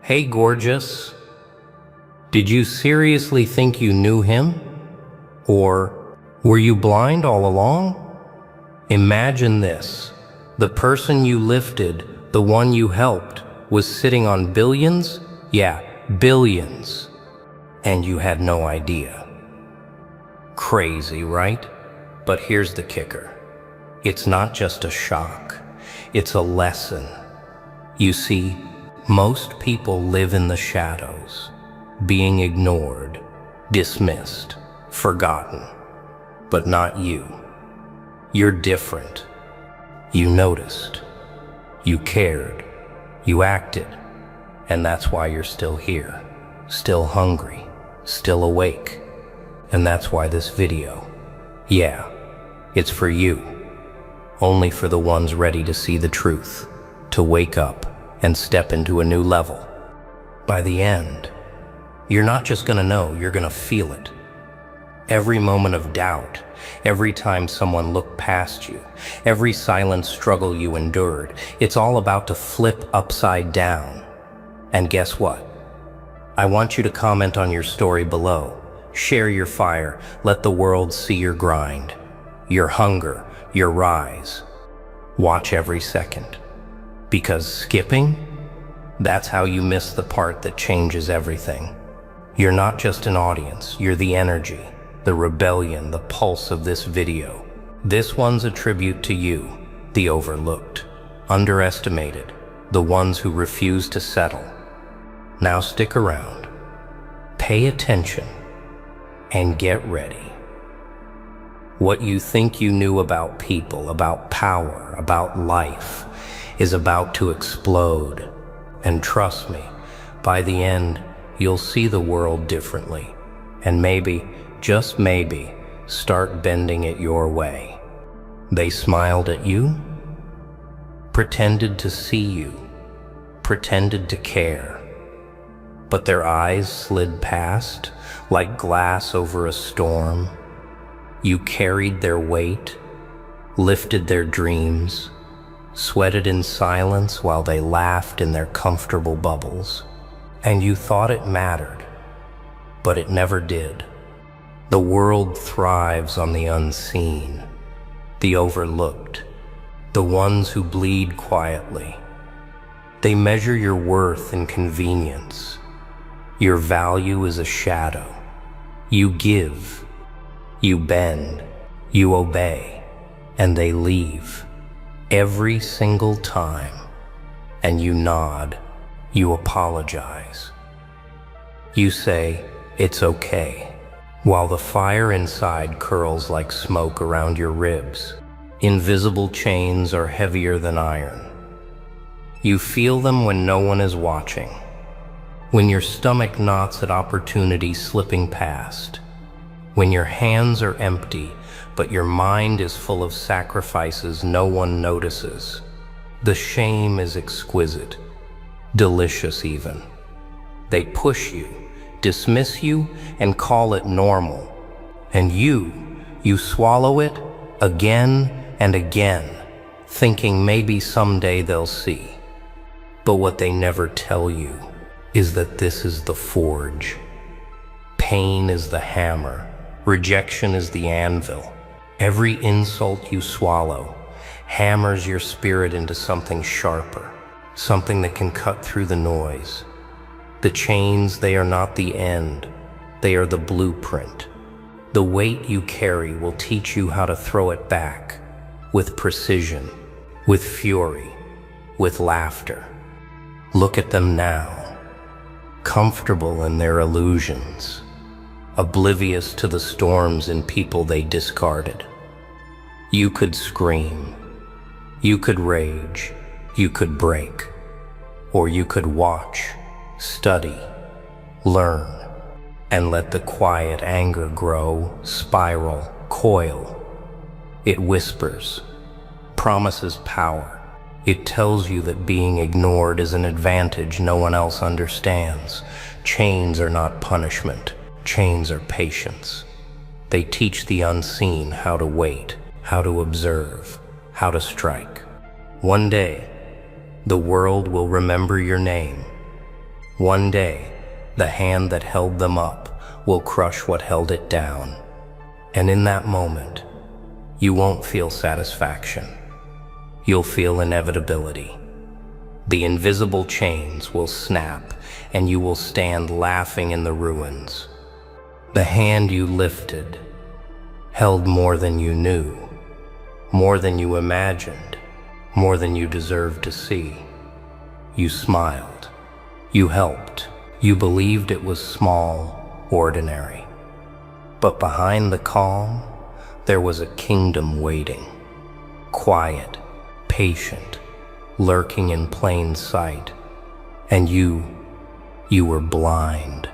Hey, gorgeous. Did you seriously think you knew him? Or were you blind all along? Imagine this. The person you lifted, the one you helped, was sitting on billions? Yeah, billions. And you had no idea. Crazy, right? But here's the kicker. It's not just a shock. It's a lesson. You see, most people live in the shadows, being ignored, dismissed, forgotten. But not you. You're different. You noticed. You cared. You acted. And that's why you're still here, still hungry, still awake. And that's why this video, yeah, it's for you. Only for the ones ready to see the truth, to wake up and step into a new level. By the end, you're not just gonna know, you're gonna feel it. Every moment of doubt, every time someone looked past you, every silent struggle you endured, it's all about to flip upside down. And guess what? I want you to comment on your story below. Share your fire, let the world see your grind, your hunger, your rise. Watch every second. Because skipping, that's how you miss the part that changes everything. You're not just an audience, you're the energy, the rebellion, the pulse of this video. This one's a tribute to you, the overlooked, underestimated, the ones who refuse to settle. Now stick around, pay attention, and get ready. What you think you knew about people, about power, about life, is about to explode. And trust me, by the end, you'll see the world differently. And maybe, just maybe, start bending it your way. They smiled at you, pretended to see you, pretended to care. But their eyes slid past, like glass over a storm. You carried their weight, lifted their dreams, sweated in silence while they laughed in their comfortable bubbles. And you thought it mattered, but it never did. The world thrives on the unseen, the overlooked, the ones who bleed quietly. They measure your worth in convenience. Your value is a shadow. You give, you bend, you obey, and they leave. Every single time. And you nod, you apologize. You say, it's okay, while the fire inside curls like smoke around your ribs. Invisible chains are heavier than iron. You feel them when no one is watching, when your stomach knots at opportunity slipping past, when your hands are empty, but your mind is full of sacrifices no one notices. The shame is exquisite, delicious even. They push you, dismiss you, and call it normal. And you swallow it again and again, thinking maybe someday they'll see. But what they never tell you is that this is the forge. Pain is the hammer, rejection is the anvil. Every insult you swallow hammers your spirit into something sharper, something that can cut through the noise. The chains, they are not the end, they are the blueprint. The weight you carry will teach you how to throw it back, with precision, with fury, with laughter. Look at them now, comfortable in their illusions, oblivious to the storms and people they discarded. You could scream, you could rage, you could break, or you could watch, study, learn, and let the quiet anger grow, spiral, coil. It whispers, promises power. It tells you that being ignored is an advantage no one else understands. Chains are not punishment. Chains are patience. They teach the unseen how to wait, how to observe, how to strike. One day, the world will remember your name, One day, the hand that held them up will crush what held it down. And in that moment, you won't feel satisfaction. You'll feel inevitability. The invisible chains will snap, and you will stand laughing in the ruins. The hand you lifted held more than you knew, more than you imagined, more than you deserved to see. You smiled. You helped. You believed it was small, ordinary. But behind the calm, there was a kingdom waiting. Quiet, patient, lurking in plain sight. And you were blind.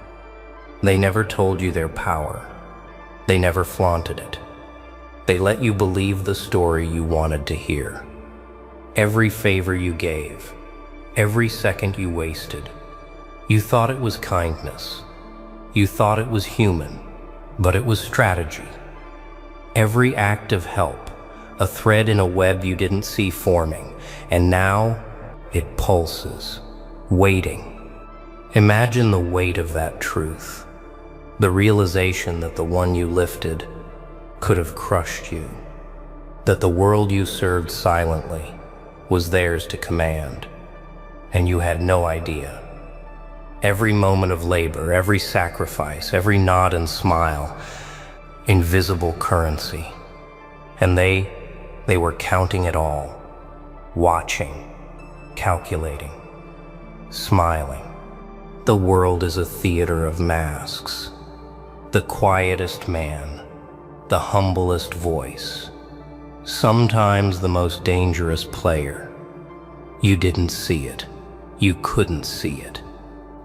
They never told you their power. They never flaunted it. They let you believe the story you wanted to hear. Every favor you gave, every second you wasted, you thought it was kindness. You thought it was human, but it was strategy. Every act of help, a thread in a web you didn't see forming, and now it pulses, waiting. Imagine the weight of that truth, the realization that the one you lifted could have crushed you, that the world you served silently was theirs to command, and you had no idea. Every moment of labor, every sacrifice, every nod and smile, invisible currency. And they were counting it all, watching, calculating, smiling. The world is a theater of masks. The quietest man, the humblest voice, sometimes the most dangerous player. You didn't see it. You couldn't see it.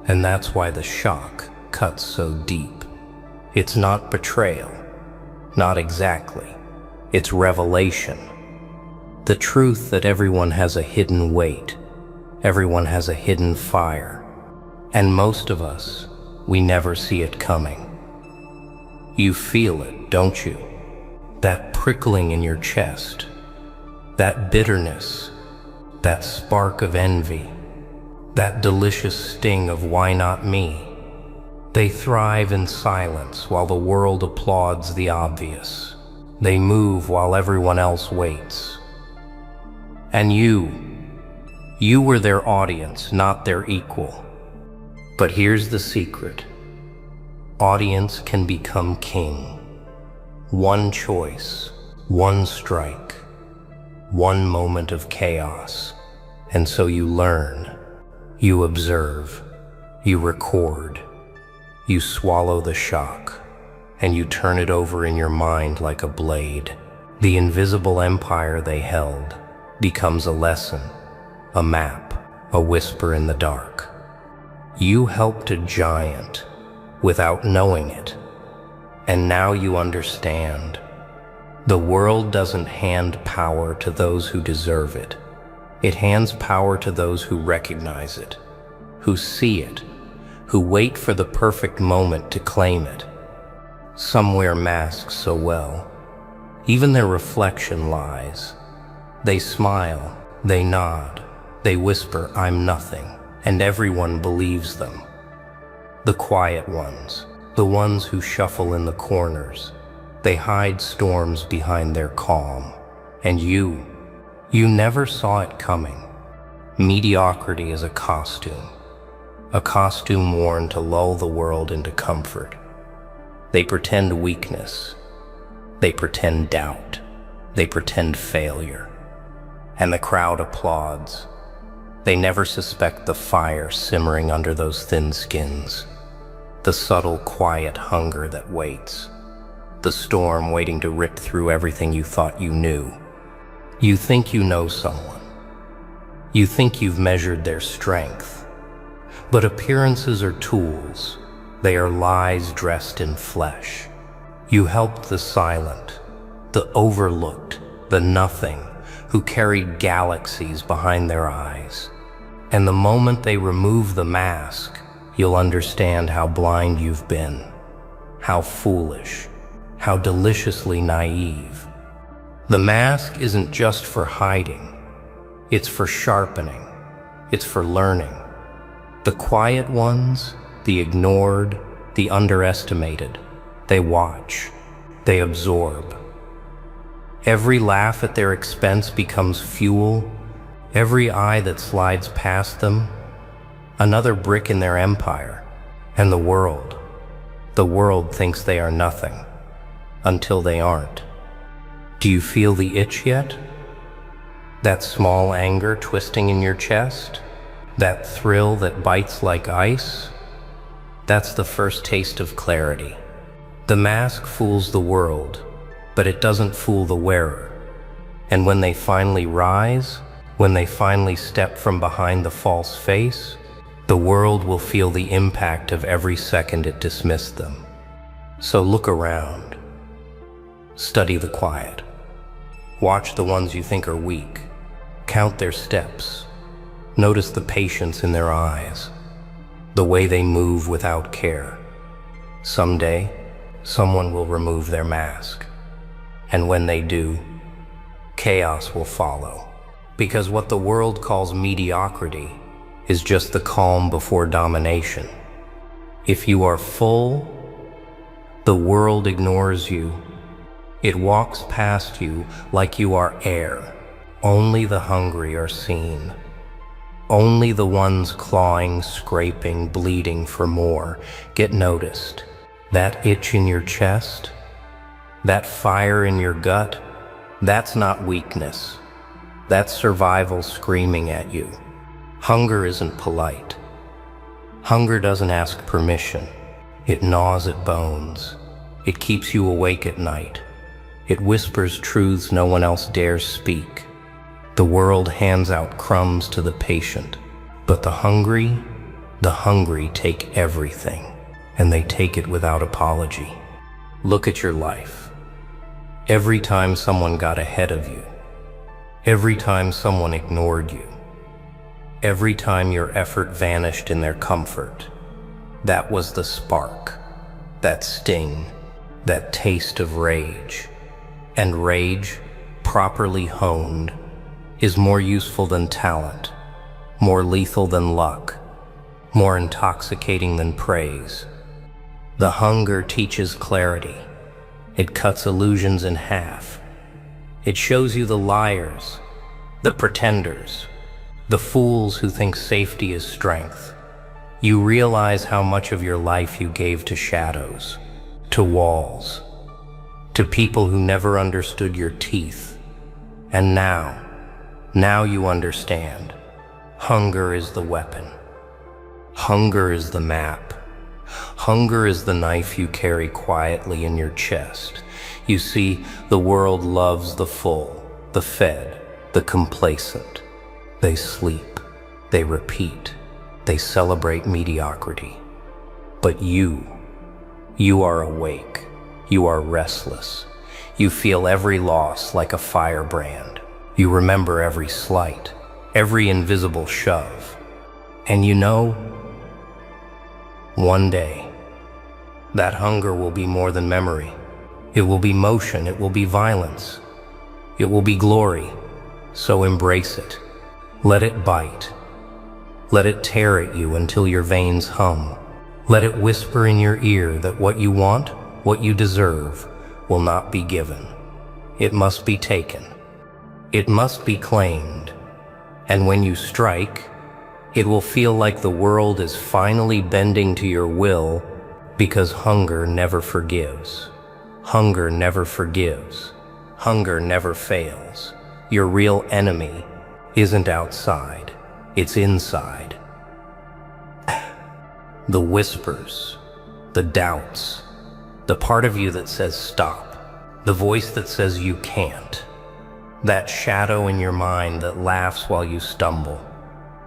And that's why the shock cuts so deep. It's not betrayal. Not exactly. It's revelation. The truth that everyone has a hidden weight. Everyone has a hidden fire. And most of us, we never see it coming. You feel it, don't you? That prickling in your chest. That bitterness. That spark of envy. That delicious sting of why not me? They thrive in silence while the world applauds the obvious. They move while everyone else waits. And you were their audience, not their equal. But here's the secret. Audience can become king. One choice, one strike, one moment of chaos. And so you learn. You observe, you record, you swallow the shock, and you turn it over in your mind like a blade. The invisible empire they held becomes a lesson, a map, a whisper in the dark. You helped a giant without knowing it, and now you understand. The world doesn't hand power to those who deserve it. It hands power to those who recognize it, who see it, who wait for the perfect moment to claim it. Some wear masks so well, even their reflection lies. They smile, they nod, they whisper, "I'm nothing," and everyone believes them. The quiet ones, the ones who shuffle in the corners, they hide storms behind their calm. And you never saw it coming. Mediocrity is a costume worn to lull the world into comfort. They pretend weakness, they pretend doubt, they pretend failure, and the crowd applauds. They never suspect the fire simmering under those thin skins, the subtle, quiet hunger that waits, the storm waiting to rip through everything you thought you knew. You think you know someone. You think you've measured their strength. But appearances are tools. They are lies dressed in flesh. You helped the silent, the overlooked, the nothing, who carried galaxies behind their eyes. And the moment they remove the mask, you'll understand how blind you've been, how foolish, how deliciously naive. The mask isn't just for hiding. It's for sharpening. It's for learning. The quiet ones, the ignored, the underestimated, they watch, they absorb. Every laugh at their expense becomes fuel, every eye that slides past them, another brick in their empire. And the world thinks they are nothing, until they aren't. Do you feel the itch yet? That small anger twisting in your chest? That thrill that bites like ice? That's the first taste of clarity. The mask fools the world, but it doesn't fool the wearer. And when they finally rise, when they finally step from behind the false face, the world will feel the impact of every second it dismissed them. So look around. Study the quiet. Watch the ones you think are weak. Count their steps. Notice the patience in their eyes, the way they move without care. Someday, someone will remove their mask. And when they do, chaos will follow. Because what the world calls mediocrity is just the calm before domination. If you are full, the world ignores you. It walks past you like you are air. Only the hungry are seen. Only the ones clawing, scraping, bleeding for more get noticed. That itch in your chest, that fire in your gut, that's not weakness. That's survival screaming at you. Hunger isn't polite. Hunger doesn't ask permission. It gnaws at bones. It keeps you awake at night. It whispers truths no one else dares speak. The world hands out crumbs to the patient, but the hungry take everything, and they take it without apology. Look at your life. Every time someone got ahead of you, every time someone ignored you, every time your effort vanished in their comfort, that was the spark, that sting, that taste of rage. And rage, properly honed, is more useful than talent, more lethal than luck, more intoxicating than praise. The hunger teaches clarity. It cuts illusions in half. It shows you the liars, the pretenders, the fools who think safety is strength. You realize how much of your life you gave to shadows, to walls, to people who never understood your teeth. And now you understand. Hunger is the weapon. Hunger is the map. Hunger is the knife you carry quietly in your chest. You see, the world loves the full, the fed, the complacent. They sleep, they repeat, they celebrate mediocrity. But you are awake. You are restless. You feel every loss like a firebrand. You remember every slight, every invisible shove. And you know, one day, that hunger will be more than memory. It will be motion, it will be violence, it will be glory. So embrace it. Let it bite. Let it tear at you until your veins hum. Let it whisper in your ear that what you want, what you deserve, will not be given. It must be taken. It must be claimed. And when you strike, it will feel like the world is finally bending to your will, because hunger never forgives. Hunger never forgives. Hunger never fails. Your real enemy isn't outside, it's inside. The whispers, the doubts, the part of you that says stop, the voice that says you can't, that shadow in your mind that laughs while you stumble.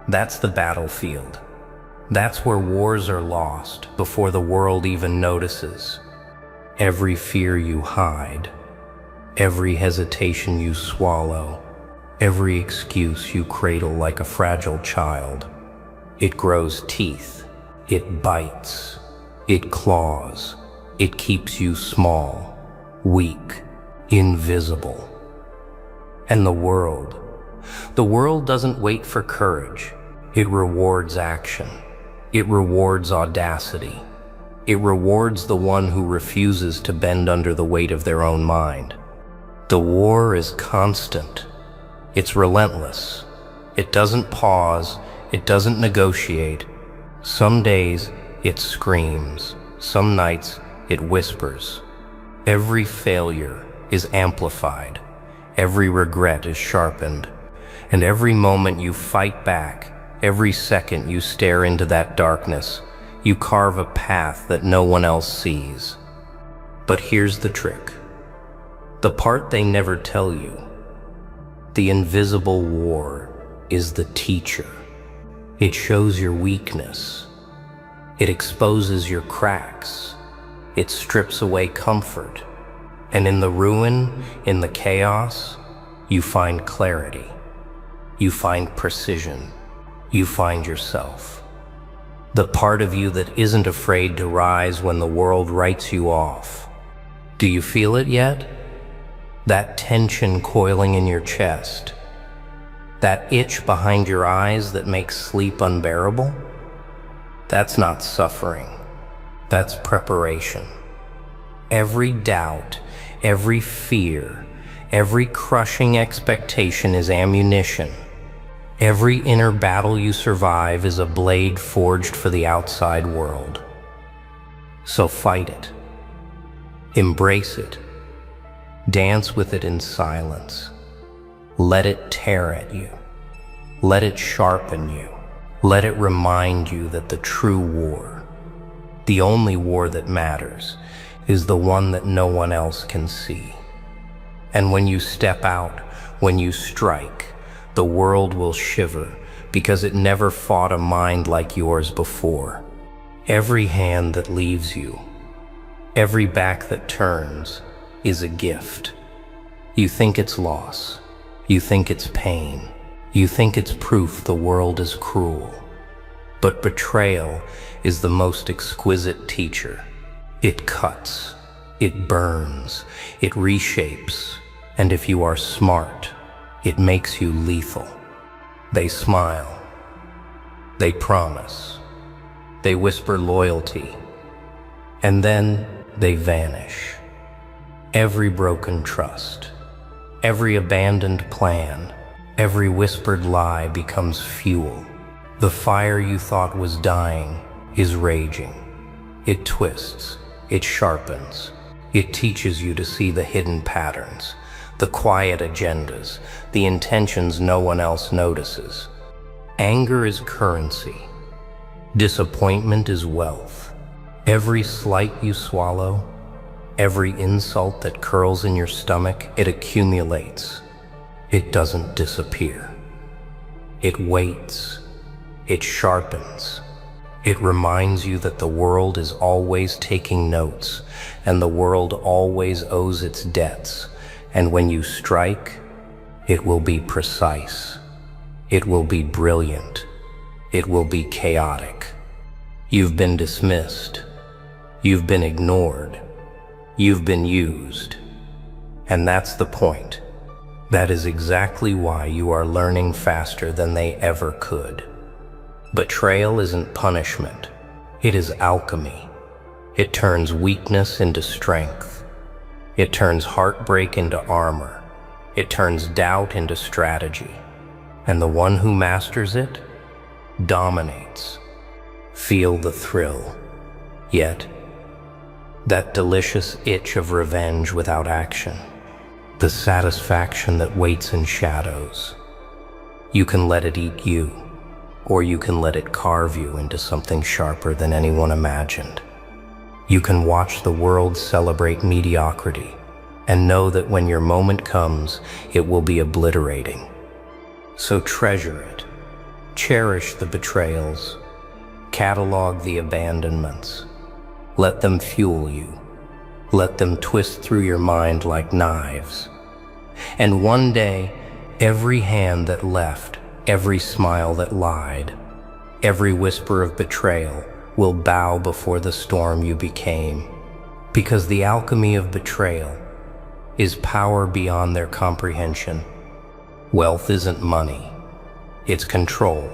That's the battlefield. That's where wars are lost before the world even notices. Every fear you hide, every hesitation you swallow, every excuse you cradle like a fragile child, it grows teeth, it bites, it claws, it keeps you small, weak, invisible. And the world doesn't wait for courage, it rewards action. It rewards audacity. It rewards the one who refuses to bend under the weight of their own mind. The war is constant. It's relentless. It doesn't pause. It doesn't negotiate. Some days it screams. Some nights it whispers. Every failure is amplified. Every regret is sharpened. And every moment you fight back, every second you stare into that darkness, you carve a path that no one else sees. But here's the trick. The part they never tell you. The invisible war is the teacher. It shows your weakness. It exposes your cracks. It strips away comfort. And in the ruin, in the chaos, you find clarity. You find precision. You find yourself. The part of you that isn't afraid to rise when the world writes you off. Do you feel it yet? That tension coiling in your chest. That itch behind your eyes that makes sleep unbearable? That's not suffering. That's preparation. Every doubt, every fear, every crushing expectation is ammunition. Every inner battle you survive is a blade forged for the outside world. So fight it. Embrace it. Dance with it in silence. Let it tear at you. Let it sharpen you. Let it remind you that the true war, the only war that matters, is the one that no one else can see. And when you step out, when you strike, the world will shiver because it never fought a mind like yours before. Every hand that leaves you, every back that turns, is a gift. You think it's loss. You think it's pain. You think it's proof the world is cruel. But betrayal is the most exquisite teacher. It cuts. It burns. It reshapes. And if you are smart, it makes you lethal. They smile. They promise. They whisper loyalty. And then they vanish. Every broken trust, every abandoned plan, every whispered lie becomes fuel. The fire you thought was dying is raging. It twists. It sharpens. It teaches you to see the hidden patterns, the quiet agendas, the intentions no one else notices. Anger is currency. Disappointment is wealth. Every slight you swallow, every insult that curls in your stomach, it accumulates. It doesn't disappear. It waits. It sharpens. It reminds you that the world is always taking notes, and the world always owes its debts. And when you strike, it will be precise. It will be brilliant. It will be chaotic. You've been dismissed. You've been ignored. You've been used. And that's the point. That is exactly why you are learning faster than they ever could. Betrayal isn't punishment. It is alchemy. It turns weakness into strength. It turns heartbreak into armor. It turns doubt into strategy. And the one who masters it dominates. Feel the thrill. Yet, that delicious itch of revenge without action. The satisfaction that waits in shadows. You can let it eat you, or you can let it carve you into something sharper than anyone imagined. You can watch the world celebrate mediocrity and know that when your moment comes, it will be obliterating. So treasure it. Cherish the betrayals. Catalog the abandonments. Let them fuel you. Let them twist through your mind like knives. And one day, every hand that left, every smile that lied, every whisper of betrayal will bow before the storm you became. Because the alchemy of betrayal is power beyond their comprehension. Wealth isn't money. It's control,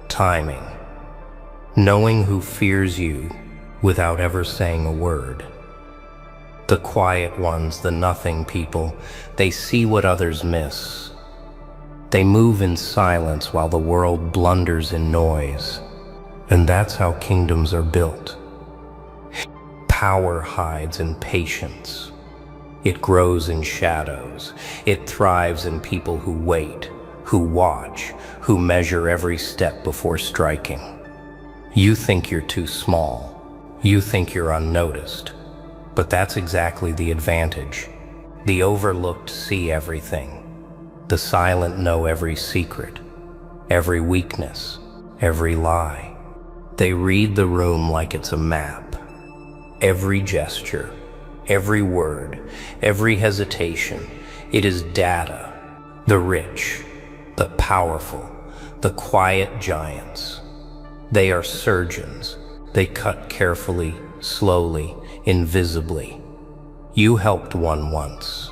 timing, knowing who fears you without ever saying a word. The quiet ones, the nothing people, they see what others miss. They move in silence while the world blunders in noise. And that's how kingdoms are built. Power hides in patience. It grows in shadows. It thrives in people who wait, who watch, who measure every step before striking. You think you're too small. You think you're unnoticed. But that's exactly the advantage. The overlooked see everything. The silent know every secret, every weakness, every lie. They read the room like it's a map. Every gesture, every word, every hesitation, it is data. The rich, the powerful, the quiet giants. They are surgeons. They cut carefully, slowly, invisibly. You helped one once.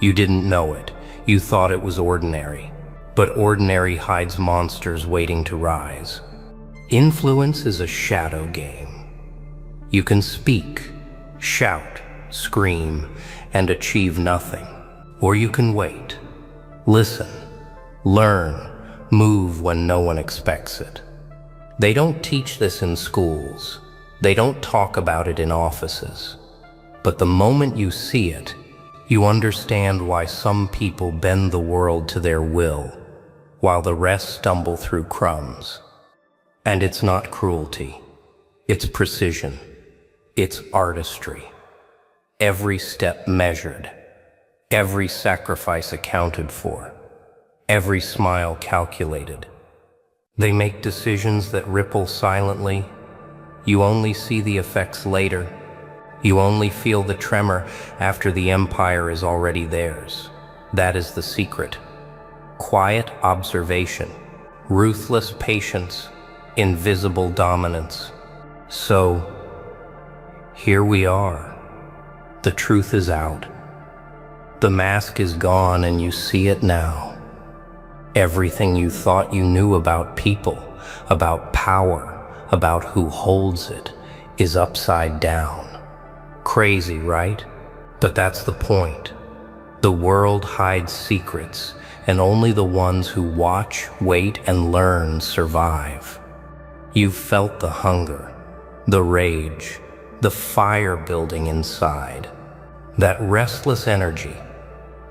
You didn't know it. You thought it was ordinary. But ordinary hides monsters waiting to rise. Influence is a shadow game. You can speak, shout, scream, and achieve nothing. Or you can wait, listen, learn, move when no one expects it. They don't teach this in schools. They don't talk about it in offices. But the moment you see it, you understand why some people bend the world to their will, while the rest stumble through crumbs. And it's not cruelty. It's precision. It's artistry. Every step measured. Every sacrifice accounted for. Every smile calculated. They make decisions that ripple silently. You only see the effects later. You only feel the tremor after the empire is already theirs. That is the secret. Quiet observation, ruthless patience, invisible dominance. So, here we are. The truth is out. The mask is gone and you see it now. Everything you thought you knew about people, about power, about who holds it, is upside down. Crazy, right? But that's the point. The world hides secrets, and only the ones who watch, wait, and learn survive. You've felt the hunger, the rage, the fire building inside. That restless energy,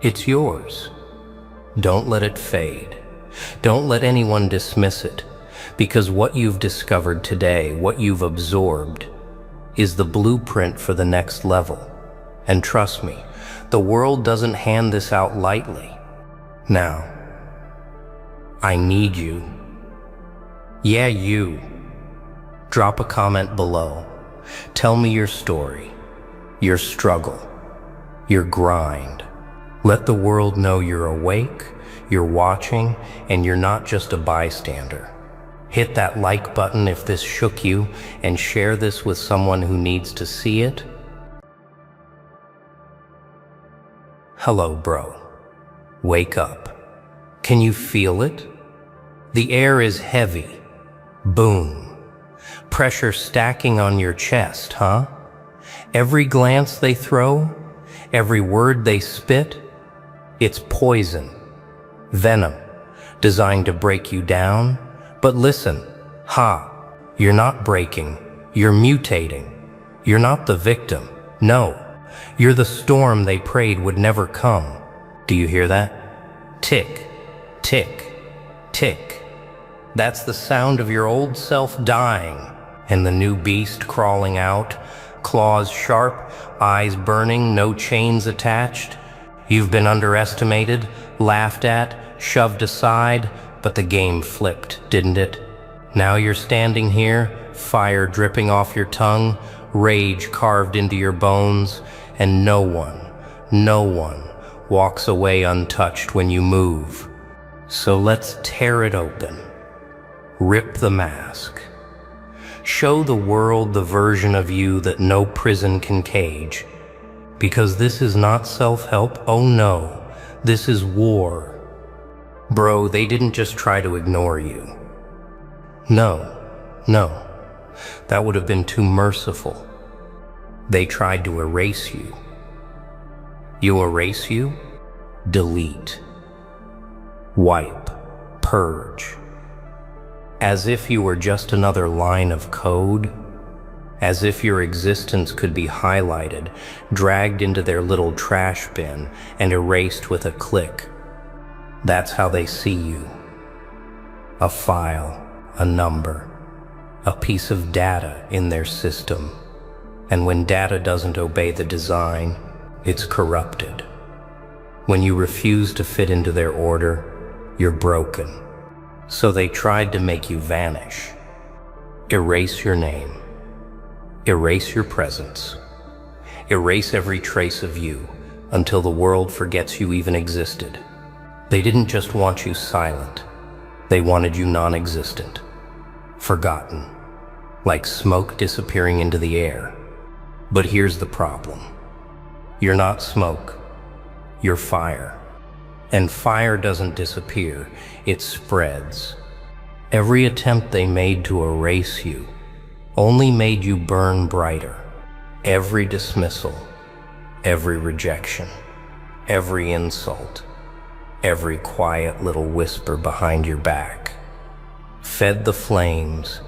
it's yours. Don't let it fade. Don't let anyone dismiss it, because what you've discovered today, what you've absorbed, is the blueprint for the next level. And trust me, the world doesn't hand this out lightly. Now, I need you. Yeah, you. Drop a comment below. Tell me your story, your struggle, your grind. Let the world know you're awake, you're watching, and you're not just a bystander. Hit that like button if this shook you, and share this with someone who needs to see it. Hello, bro. Wake up. Can you feel it? The air is heavy. Boom. Pressure stacking on your chest, huh? Every glance they throw, every word they spit, it's poison, venom, designed to break you down. But listen, you're not breaking, you're mutating. You're not the victim, no. You're the storm they prayed would never come. Do you hear that? Tick, tick, tick. That's the sound of your old self dying, and the new beast crawling out, claws sharp, eyes burning, no chains attached. You've been underestimated, laughed at, shoved aside, but the game flipped, didn't it? Now you're standing here, fire dripping off your tongue, rage carved into your bones, and no one walks away untouched when you move. So let's tear it open. Rip the mask. Show the world the version of you that no prison can cage. Because this is not self-help, oh no, this is war. Bro, they didn't just try to ignore you. No, That would have been too merciful. They tried to erase you. You erase you? Delete. Wipe. Purge. As if you were just another line of code. As if your existence could be highlighted, dragged into their little trash bin, and erased with a click. That's how they see you. A file, a number, a piece of data in their system. And when data doesn't obey the design, it's corrupted. When you refuse to fit into their order, you're broken. So they tried to make you vanish. Erase your name. Erase your presence. Erase every trace of you until the world forgets you even existed. They didn't just want you silent. They wanted you non-existent, forgotten, like smoke disappearing into the air. But here's the problem. You're not smoke, you're fire. And fire doesn't disappear, it spreads. Every attempt they made to erase you only made you burn brighter. Every dismissal, every rejection, every insult, every quiet little whisper behind your back fed the flames.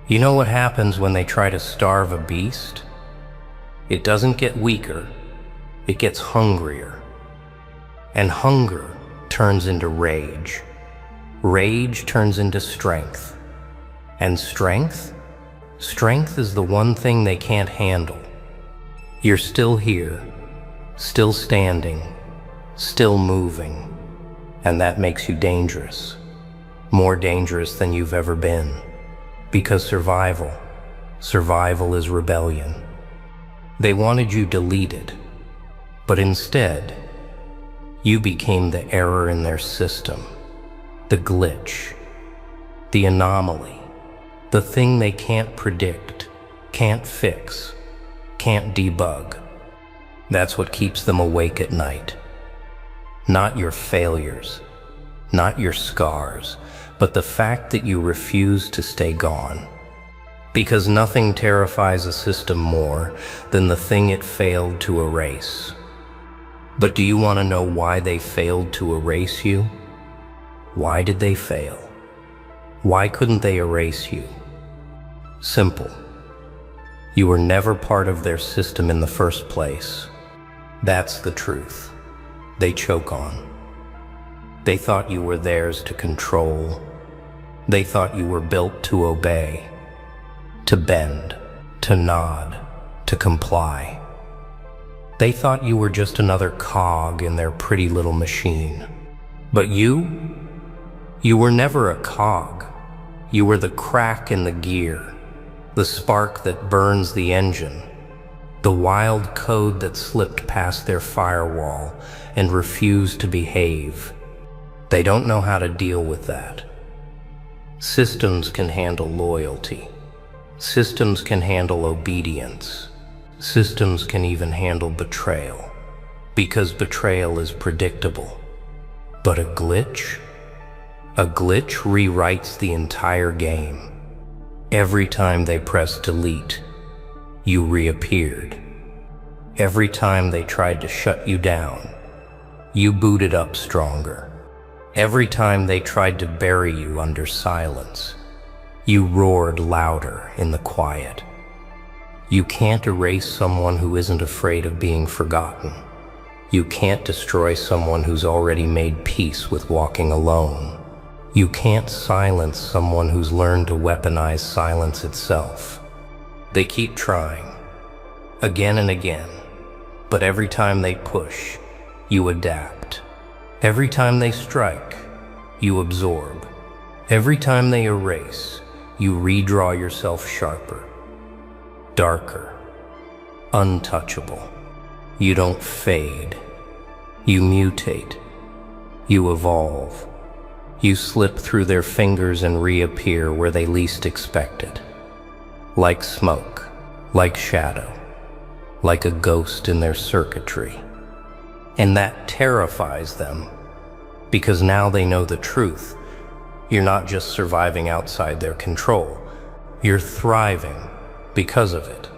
You know what happens when they try to starve a beast? It doesn't get weaker, it gets hungrier. And hunger turns into rage. Rage turns into strength. And strength? Strength is the one thing they can't handle. You're still here, still standing, still moving. And that makes you dangerous. More dangerous than you've ever been. Because survival is rebellion. They wanted you deleted, but instead, you became the error in their system, the glitch, the anomaly, the thing they can't predict, can't fix, can't debug. That's what keeps them awake at night. Not your failures, not your scars, but the fact that you refuse to stay gone. Because nothing terrifies a system more than the thing it failed to erase. But do you want to know why they failed to erase you? Why did they fail? Why couldn't they erase you? Simple. You were never part of their system in the first place. That's the truth. They choke on. They thought you were theirs to control. They thought you were built to obey. To bend, to nod, to comply. They thought you were just another cog in their pretty little machine. But you were never a cog. You were the crack in the gear, the spark that burns the engine, the wild code that slipped past their firewall and refused to behave. They don't know how to deal with that. Systems can handle loyalty. Systems can handle obedience. Systems can even handle betrayal, because betrayal is predictable. But a glitch rewrites the entire game. Every time they pressed delete, you reappeared. Every time they tried to shut you down, you booted up stronger. Every time they tried to bury you under silence, you roared louder in the quiet. You can't erase someone who isn't afraid of being forgotten. You can't destroy someone who's already made peace with walking alone. You can't silence someone who's learned to weaponize silence itself. They keep trying, again and again, but every time they push, you adapt. Every time they strike, you absorb. Every time they erase, you redraw yourself sharper, darker, untouchable. You don't fade. You mutate. You evolve. You slip through their fingers and reappear where they least expect it. Like smoke, like shadow, like a ghost in their circuitry. And that terrifies them, because now they know the truth. You're not just surviving outside their control. You're thriving because of it.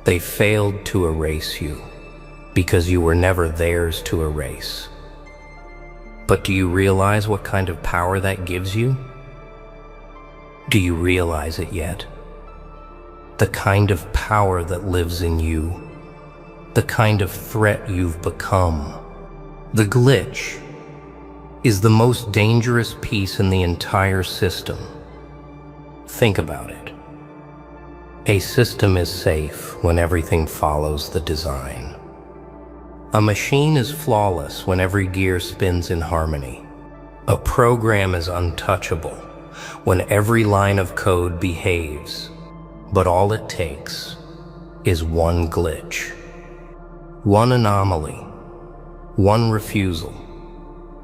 They failed to erase you because you were never theirs to erase. But do you realize what kind of power that gives you? Do you realize it yet? The kind of power that lives in you, the kind of threat you've become. The glitch is the most dangerous piece in the entire system. Think about it. A system is safe when everything follows the design. A machine is flawless when every gear spins in harmony. A program is untouchable when every line of code behaves. But all it takes is one glitch, one anomaly, one refusal,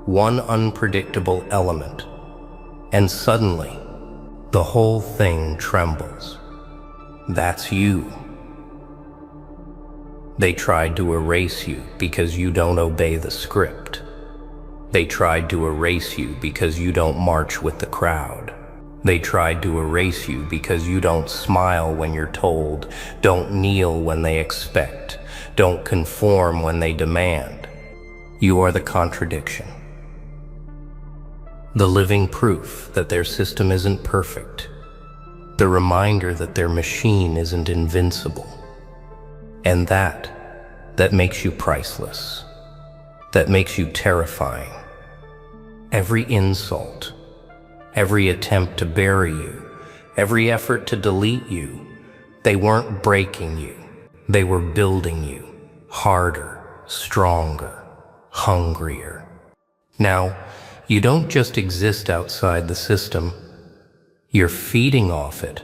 one unpredictable element, and suddenly the whole thing trembles. That's you. They tried to erase you because you don't obey the script. They tried to erase you because you don't march with the crowd. They tried to erase you because you don't smile when you're told, don't kneel when they expect, don't conform when they demand. You are the contradiction. The living proof that their system isn't perfect. The reminder that their machine isn't invincible. And that makes you priceless. That makes you terrifying. Every insult, every attempt to bury you, every effort to delete you, they weren't breaking you. They were building you harder, stronger, hungrier. Now, you don't just exist outside the system. You're feeding off it.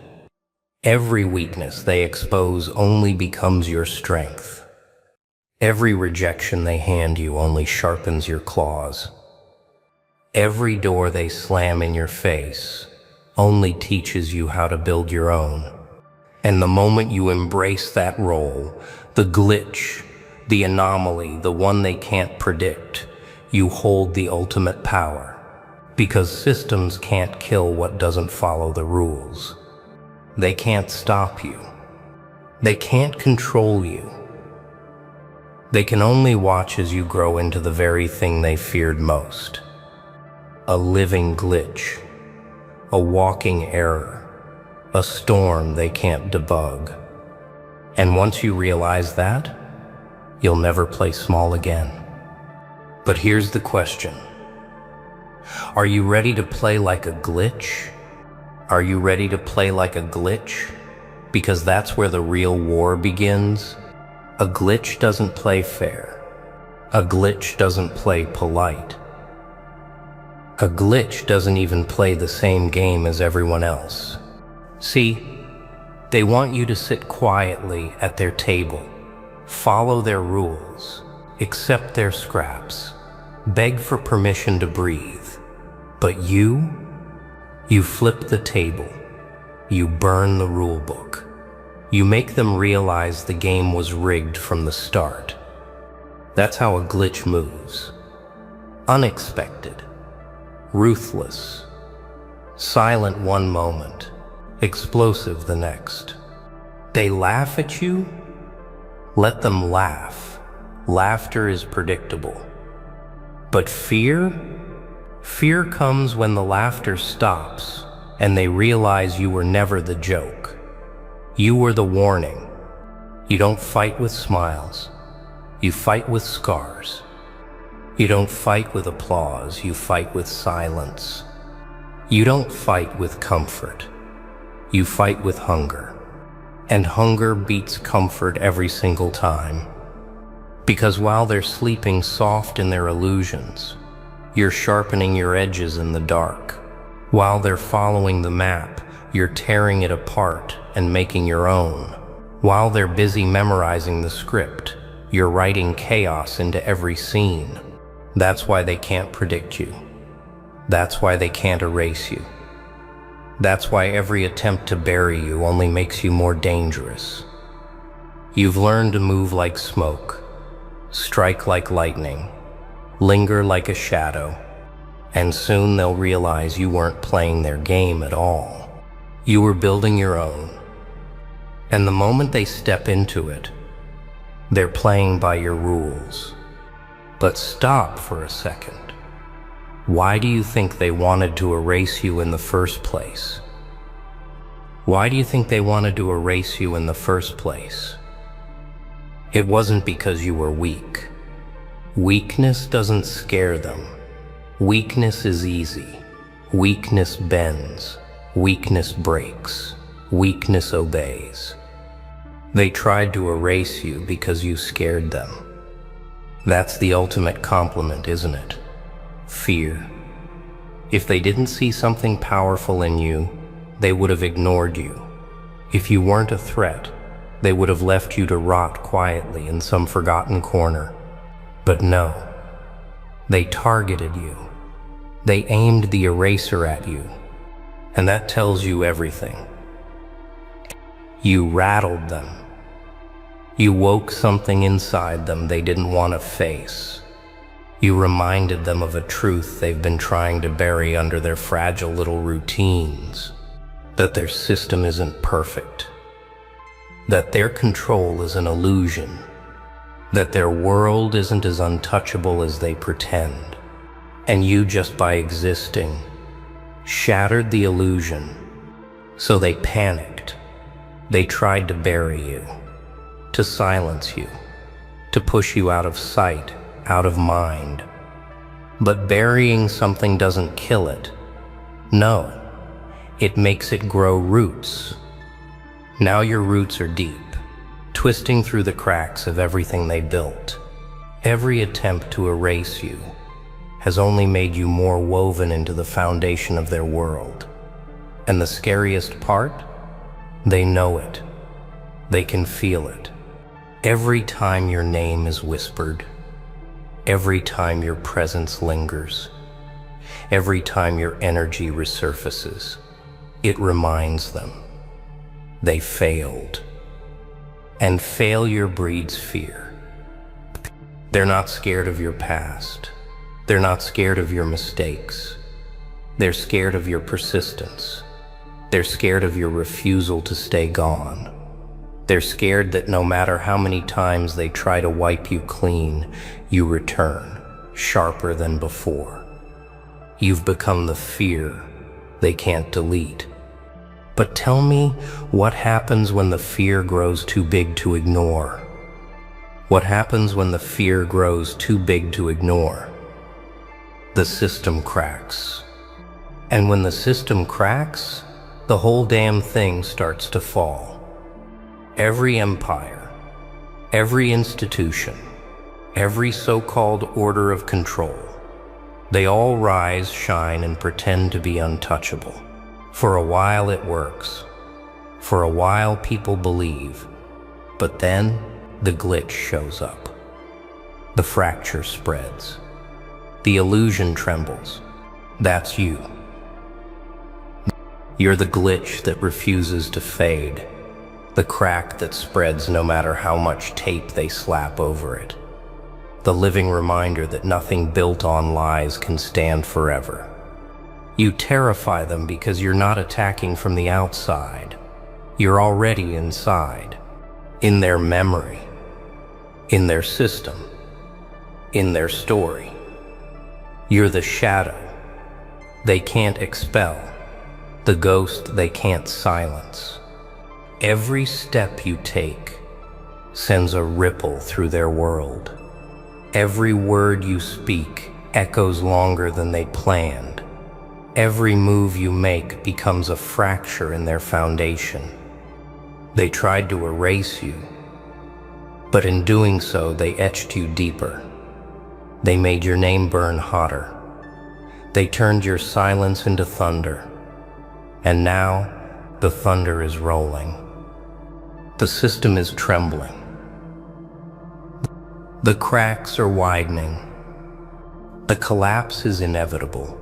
Every weakness they expose only becomes your strength. Every rejection they hand you only sharpens your claws. Every door they slam in your face only teaches you how to build your own. And the moment you embrace that role, the glitch, the anomaly, the one they can't predict, you hold the ultimate power. Because systems can't kill what doesn't follow the rules. They can't stop you. They can't control you. They can only watch as you grow into the very thing they feared most. A living glitch, a walking error, a storm they can't debug. And once you realize that, you'll never play small again. But here's the question. Are you ready to play like a glitch? Are you ready to play like a glitch? Because that's where the real war begins. A glitch doesn't play fair. A glitch doesn't play polite. A glitch doesn't even play the same game as everyone else. See, they want you to sit quietly at their table, follow their rules, accept their scraps, beg for permission to breathe. But you flip the table. You burn the rule book. You make them realize the game was rigged from the start. That's how a glitch moves. Unexpected, ruthless, silent one moment, explosive the next. They laugh at you? Let them laugh. Laughter is predictable. But fear? Fear comes when the laughter stops and they realize you were never the joke. You were the warning. You don't fight with smiles. You fight with scars. You don't fight with applause. You fight with silence. You don't fight with comfort. You fight with hunger. And hunger beats comfort every single time. Because while they're sleeping soft in their illusions, you're sharpening your edges in the dark. While they're following the map, you're tearing it apart and making your own. While they're busy memorizing the script, you're writing chaos into every scene. That's why they can't predict you. That's why they can't erase you. That's why every attempt to bury you only makes you more dangerous. You've learned to move like smoke, strike like lightning, linger like a shadow, and soon they'll realize you weren't playing their game at all. You were building your own. And the moment they step into it, they're playing by your rules. But stop for a second. Why do you think they wanted to erase you in the first place? Why do you think they wanted to erase you in the first place? It wasn't because you were weak. Weakness doesn't scare them. Weakness is easy. Weakness bends. Weakness breaks. Weakness obeys. They tried to erase you because you scared them. That's the ultimate compliment, isn't it? Fear. If they didn't see something powerful in you, they would have ignored you. If you weren't a threat, they would have left you to rot quietly in some forgotten corner. But no, they targeted you. They aimed the eraser at you. And that tells you everything. You rattled them. You woke something inside them they didn't want to face. You reminded them of a truth they've been trying to bury under their fragile little routines. That their system isn't perfect. That their control is an illusion. That their world isn't as untouchable as they pretend. And you, just by existing, shattered the illusion. So they panicked. They tried to bury you, to silence you, to push you out of sight, out of mind. But burying something doesn't kill it. No, it makes it grow roots. Now your roots are deep, twisting through the cracks of everything they built. Every attempt to erase you has only made you more woven into the foundation of their world. And the scariest part? They know it. They can feel it. Every time your name is whispered, every time your presence lingers, every time your energy resurfaces, it reminds them they failed. And failure breeds fear. They're not scared of your past. They're not scared of your mistakes. They're scared of your persistence. They're scared of your refusal to stay gone. They're scared that no matter how many times they try to wipe you clean, you return, sharper than before. You've become the fear they can't delete. But tell me, what happens when the fear grows too big to ignore? What happens when the fear grows too big to ignore? The system cracks. And when the system cracks, the whole damn thing starts to fall. Every empire, every institution, every so-called order of control, they all rise, shine, and pretend to be untouchable. For a while it works. For a while people believe. But then the glitch shows up. The fracture spreads. The illusion trembles. That's you. You're the glitch that refuses to fade. The crack that spreads no matter how much tape they slap over it. The living reminder that nothing built on lies can stand forever. You terrify them because you're not attacking from the outside. You're already inside. In their memory. In their system. In their story. You're the shadow they can't expel. The ghost they can't silence. Every step you take sends a ripple through their world. Every word you speak echoes longer than they planned. Every move you make becomes a fracture in their foundation. They tried to erase you, but in doing so, they etched you deeper. They made your name burn hotter. They turned your silence into thunder. And now, the thunder is rolling. The system is trembling. The cracks are widening. The collapse is inevitable.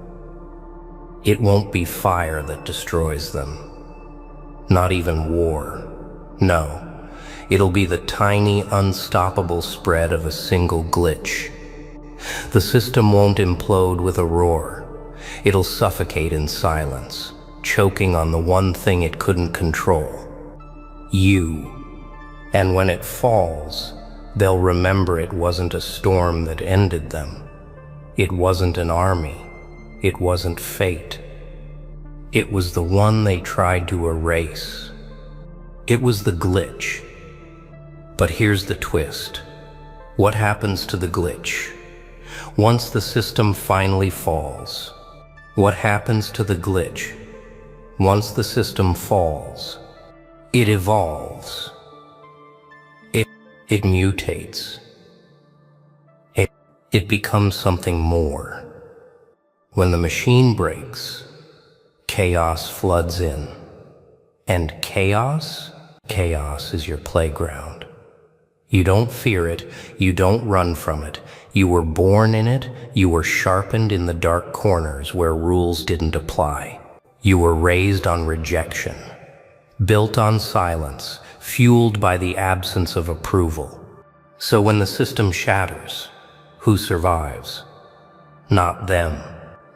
It won't be fire that destroys them. Not even war. No, it'll be the tiny, unstoppable spread of a single glitch. The system won't implode with a roar. It'll suffocate in silence, choking on the one thing it couldn't control: you. And when it falls, they'll remember it wasn't a storm that ended them. It wasn't an army. It wasn't fate. It was the one they tried to erase. It was the glitch. But here's the twist. What happens to the glitch? Once the system finally falls, what happens to the glitch? Once the system falls, it evolves. It mutates. It becomes something more. When the machine breaks, chaos floods in. And chaos is your playground. You don't fear it, you don't run from it. You were born in it, you were sharpened in the dark corners where rules didn't apply. You were raised on rejection, built on silence, fueled by the absence of approval. So when the system shatters, who survives? Not them,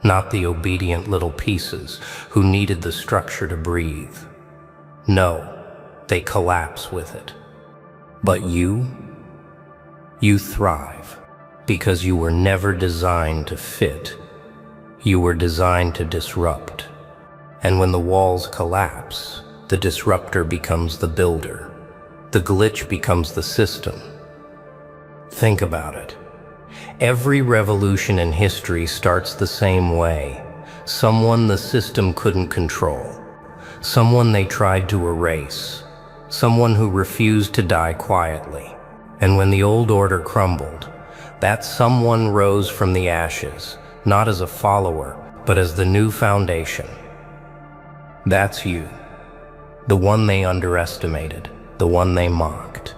not the obedient little pieces who needed the structure to breathe. No, they collapse with it. But you thrive because you were never designed to fit. You were designed to disrupt. And when the walls collapse, the disruptor becomes the builder. The glitch becomes the system. Think about it. Every revolution in history starts the same way. Someone the system couldn't control. Someone they tried to erase. Someone who refused to die quietly. And when the old order crumbled, that someone rose from the ashes, not as a follower, but as the new foundation. That's you. The one they underestimated, the one they mocked,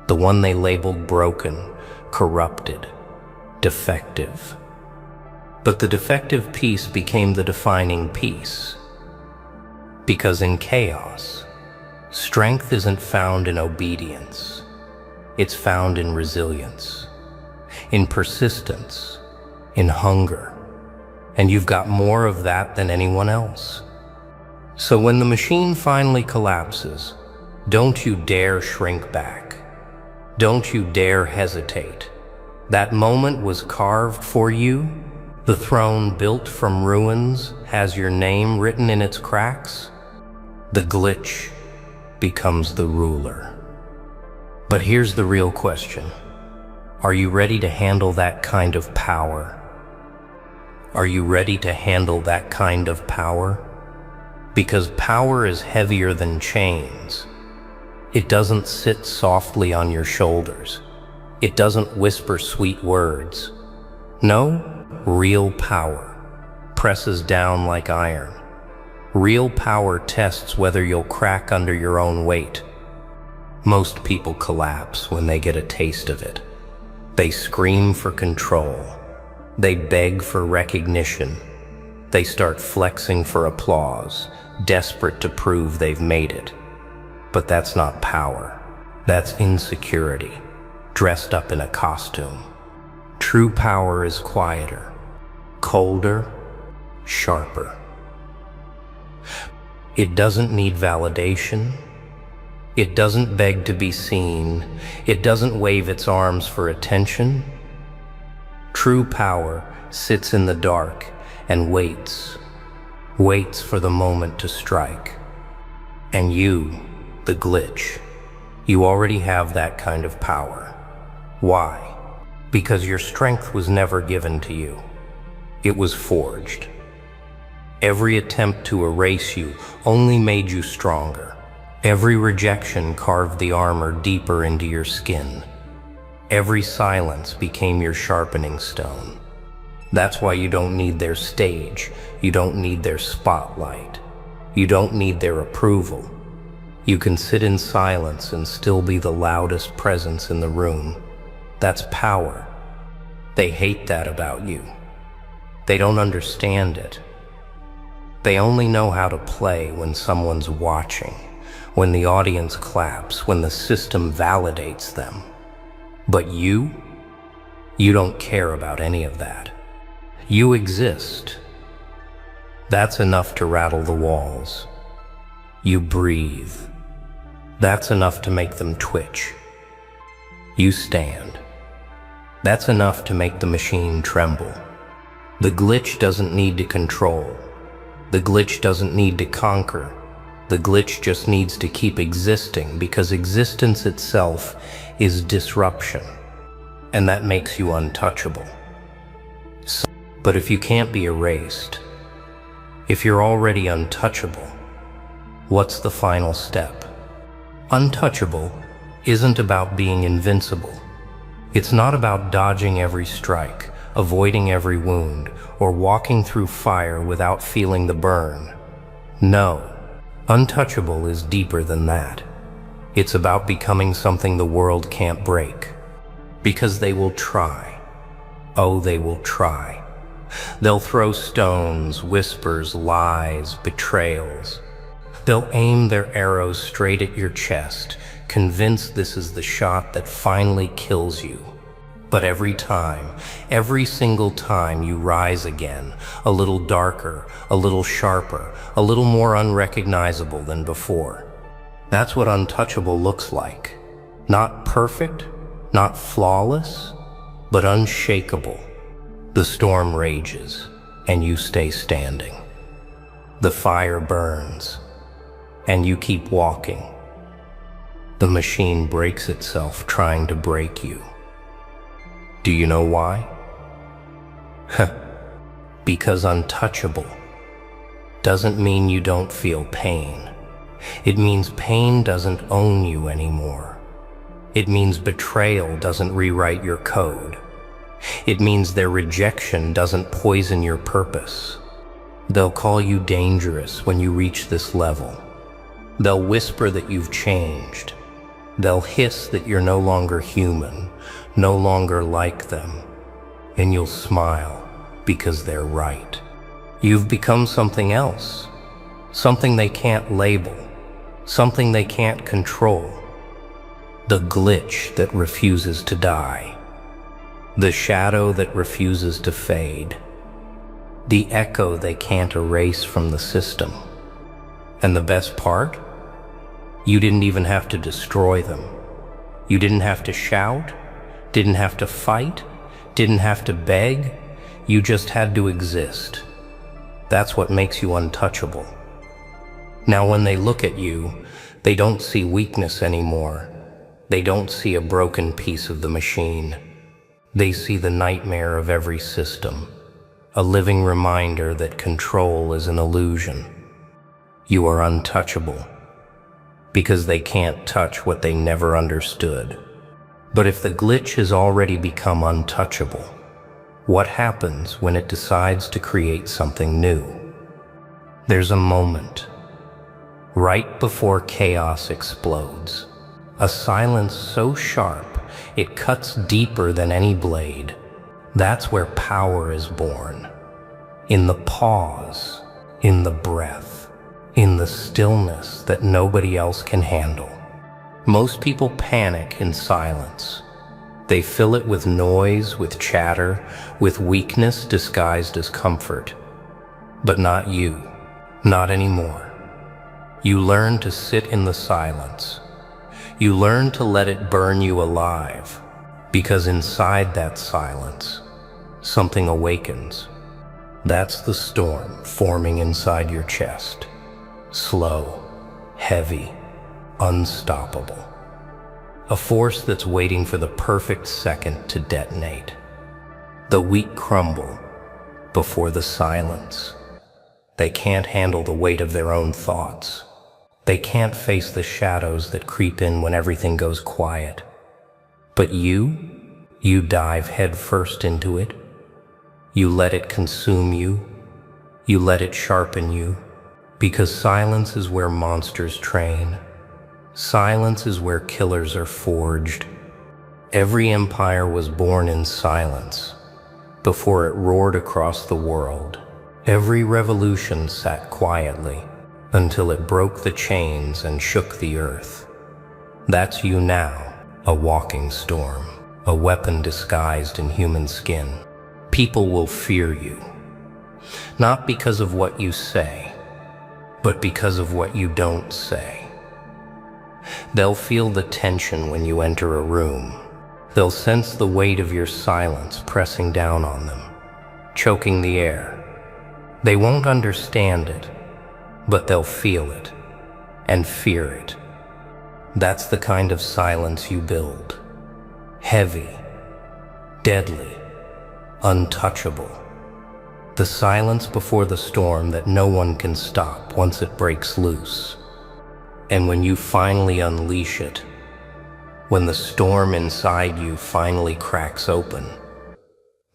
the one they labeled broken, corrupted, defective. But the defective piece became the defining piece. Because in chaos, strength isn't found in obedience. It's found in resilience, in persistence, in hunger. And you've got more of that than anyone else. So when the machine finally collapses, don't you dare shrink back. Don't you dare hesitate. That moment was carved for you. The throne built from ruins has your name written in its cracks. The glitch becomes the ruler. But here's the real question. Are you ready to handle that kind of power? Are you ready to handle that kind of power? Because power is heavier than chains. It doesn't sit softly on your shoulders. It doesn't whisper sweet words. No, real power presses down like iron. Real power tests whether you'll crack under your own weight. Most people collapse when they get a taste of it. They scream for control. They beg for recognition. They start flexing for applause, desperate to prove they've made it. But that's not power. That's insecurity, dressed up in a costume. True power is quieter, colder, sharper. It doesn't need validation. It doesn't beg to be seen. It doesn't wave its arms for attention. True power sits in the dark and waits for the moment to strike. And you, the glitch, you already have that kind of power. Why? Because your strength was never given to you. It was forged. Every attempt to erase you only made you stronger. Every rejection carved the armor deeper into your skin. Every silence became your sharpening stone. That's why you don't need their stage. You don't need their spotlight. You don't need their approval. You can sit in silence and still be the loudest presence in the room. That's power. They hate that about you. They don't understand it. They only know how to play when someone's watching, when the audience claps, when the system validates them. But you don't care about any of that. You exist. That's enough to rattle the walls. You breathe. That's enough to make them twitch. You stand. That's enough to make the machine tremble. The glitch doesn't need to control. The glitch doesn't need to conquer. The glitch just needs to keep existing, because existence itself is disruption, and that makes you untouchable. But if you can't be erased, if you're already untouchable, what's the final step? Untouchable isn't about being invincible. It's not about dodging every strike, avoiding every wound, or walking through fire without feeling the burn. No, untouchable is deeper than that. It's about becoming something the world can't break. Because they will try. Oh, they will try. They'll throw stones, whispers, lies, betrayals. They'll aim their arrows straight at your chest, convinced this is the shot that finally kills you. But every time, every single time you rise again, a little darker, a little sharper, a little more unrecognizable than before. That's what untouchable looks like. Not perfect, not flawless, but unshakable. The storm rages, and you stay standing. The fire burns, and you keep walking. The machine breaks itself trying to break you. Do you know why? Because untouchable doesn't mean you don't feel pain. It means pain doesn't own you anymore. It means betrayal doesn't rewrite your code. It means their rejection doesn't poison your purpose. They'll call you dangerous when you reach this level. They'll whisper that you've changed. They'll hiss that you're no longer human, no longer like them. And you'll smile because they're right. You've become something else, something they can't label, something they can't control. The glitch that refuses to die. The shadow that refuses to fade. The echo they can't erase from the system. And the best part? You didn't even have to destroy them. You didn't have to shout, didn't have to fight, didn't have to beg. You just had to exist. That's what makes you untouchable. Now when they look at you, they don't see weakness anymore. They don't see a broken piece of the machine. They see the nightmare of every system, a living reminder that control is an illusion. You are untouchable, because they can't touch what they never understood. But if the glitch has already become untouchable, what happens when it decides to create something new? There's a moment, right before chaos explodes, a silence so sharp it cuts deeper than any blade. That's where power is born. In the pause, in the breath, in the stillness that nobody else can handle. Most people panic in silence. They fill it with noise, with chatter, with weakness disguised as comfort. But not you, not anymore. You learn to sit in the silence. You learn to let it burn you alive, because inside that silence, something awakens. That's the storm forming inside your chest. Slow, heavy, unstoppable. A force that's waiting for the perfect second to detonate. The weak crumble before the silence. They can't handle the weight of their own thoughts. They can't face the shadows that creep in when everything goes quiet. But you dive headfirst into it. You let it consume you. You let it sharpen you. Because silence is where monsters train. Silence is where killers are forged. Every empire was born in silence before it roared across the world. Every revolution sat quietly until it broke the chains and shook the earth. That's you now, a walking storm, a weapon disguised in human skin. People will fear you. Not because of what you say, but because of what you don't say. They'll feel the tension when you enter a room. They'll sense the weight of your silence pressing down on them, choking the air. They won't understand it, but they'll feel it and fear it. That's the kind of silence you build. Heavy, deadly, untouchable. The silence before the storm that no one can stop once it breaks loose. And when you finally unleash it, when the storm inside you finally cracks open,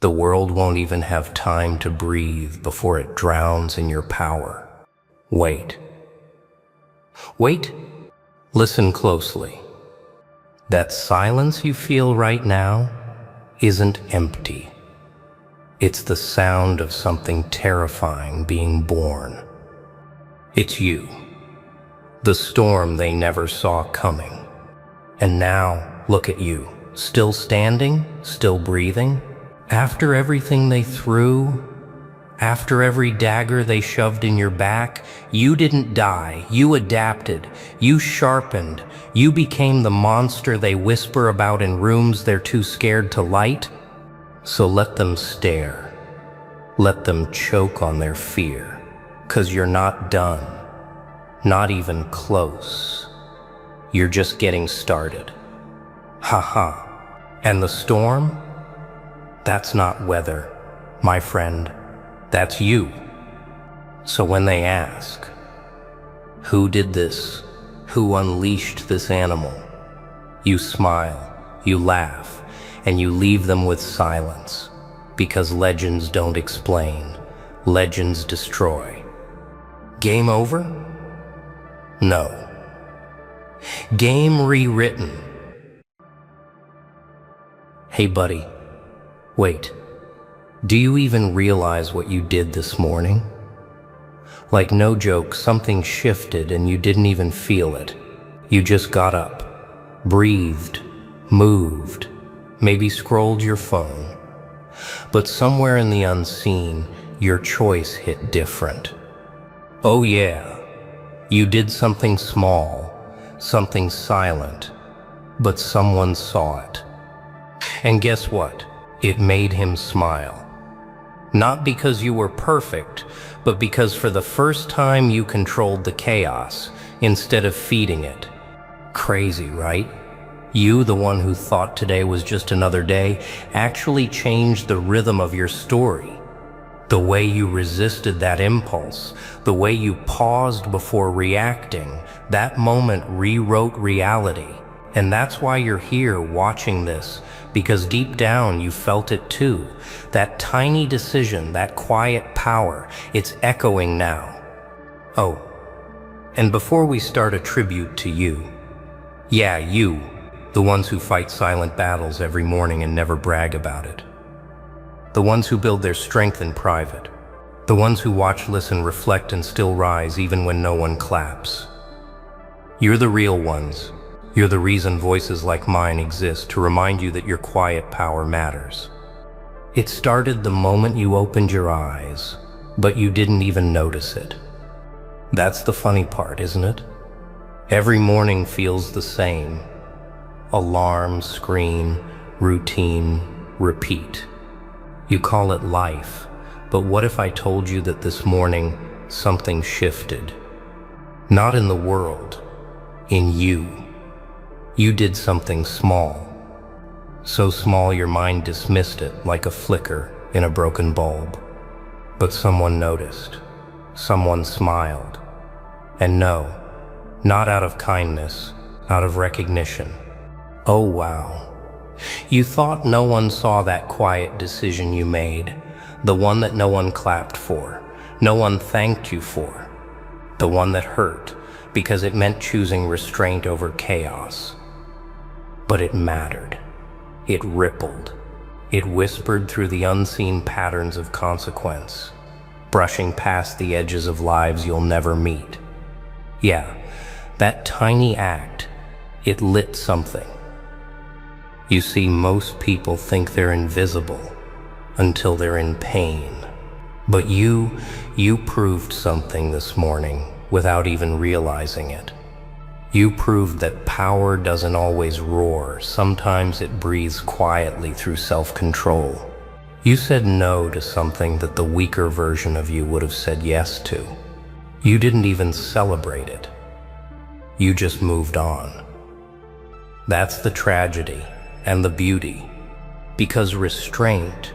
the world won't even have time to breathe before it drowns in your power. Wait. Wait. Listen closely. That silence you feel right now isn't empty. It's the sound of something terrifying being born. It's you, the storm they never saw coming. And now, look at you, still standing, still breathing. After everything they threw, after every dagger they shoved in your back, you didn't die, you adapted, you sharpened, you became the monster they whisper about in rooms they're too scared to light. So let them stare, let them choke on their fear, 'cause you're not done, not even close. You're just getting started. Haha. And the storm? That's not weather, my friend, that's you. So when they ask, who did this? Who unleashed this animal? You smile, you laugh, and you leave them with silence, because legends don't explain, legends destroy. Game over? No. Game rewritten. Hey buddy, wait, do you even realize what you did this morning? Like no joke, something shifted and you didn't even feel it. You just got up, breathed, moved, maybe scrolled your phone. But somewhere in the unseen, your choice hit different. Oh yeah, you did something small, something silent, but someone saw it. And guess what? It made him smile. Not because you were perfect, but because for the first time you controlled the chaos instead of feeding it. Crazy, right? You, the one who thought today was just another day, actually changed the rhythm of your story. The way you resisted that impulse, the way you paused before reacting, that moment rewrote reality. And that's why you're here watching this, because deep down you felt it too. That tiny decision, that quiet power, it's echoing now. Oh, and before we start a tribute to you, yeah, you, the ones who fight silent battles every morning and never brag about it. The ones who build their strength in private. The ones who watch, listen, reflect, and still rise even when no one claps. You're the real ones. You're the reason voices like mine exist, to remind you that your quiet power matters. It started the moment you opened your eyes, but you didn't even notice it. That's the funny part, isn't it? Every morning feels the same. Alarm, screen, routine, repeat. You call it life, but what if I told you that this morning something shifted? Not in the world, in you. You did something small. So small your mind dismissed it like a flicker in a broken bulb. But someone noticed. Someone smiled. And no, not out of kindness, out of recognition. Oh wow. You thought no one saw that quiet decision you made, the one that no one clapped for, no one thanked you for, the one that hurt because it meant choosing restraint over chaos. But it mattered. It rippled. It whispered through the unseen patterns of consequence, brushing past the edges of lives you'll never meet. Yeah, that tiny act, it lit something. You see, most people think they're invisible until they're in pain. But you proved something this morning without even realizing it. You proved that power doesn't always roar. Sometimes it breathes quietly through self-control. You said no to something that the weaker version of you would have said yes to. You didn't even celebrate it. You just moved on. That's the tragedy and the beauty. Because restraint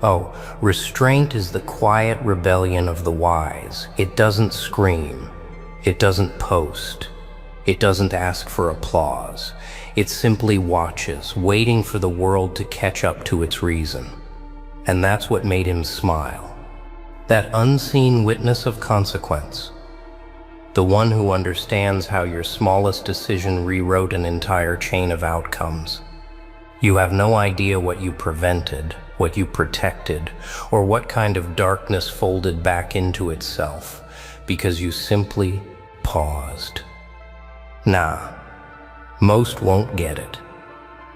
is the quiet rebellion of the wise. It doesn't scream. It doesn't post. It doesn't ask for applause. It simply watches, waiting for the world to catch up to its reason. And that's what made him smile. That unseen witness of consequence. The one who understands how your smallest decision rewrote an entire chain of outcomes. You have no idea what you prevented, what you protected, or what kind of darkness folded back into itself, because you simply paused. Nah, most won't get it.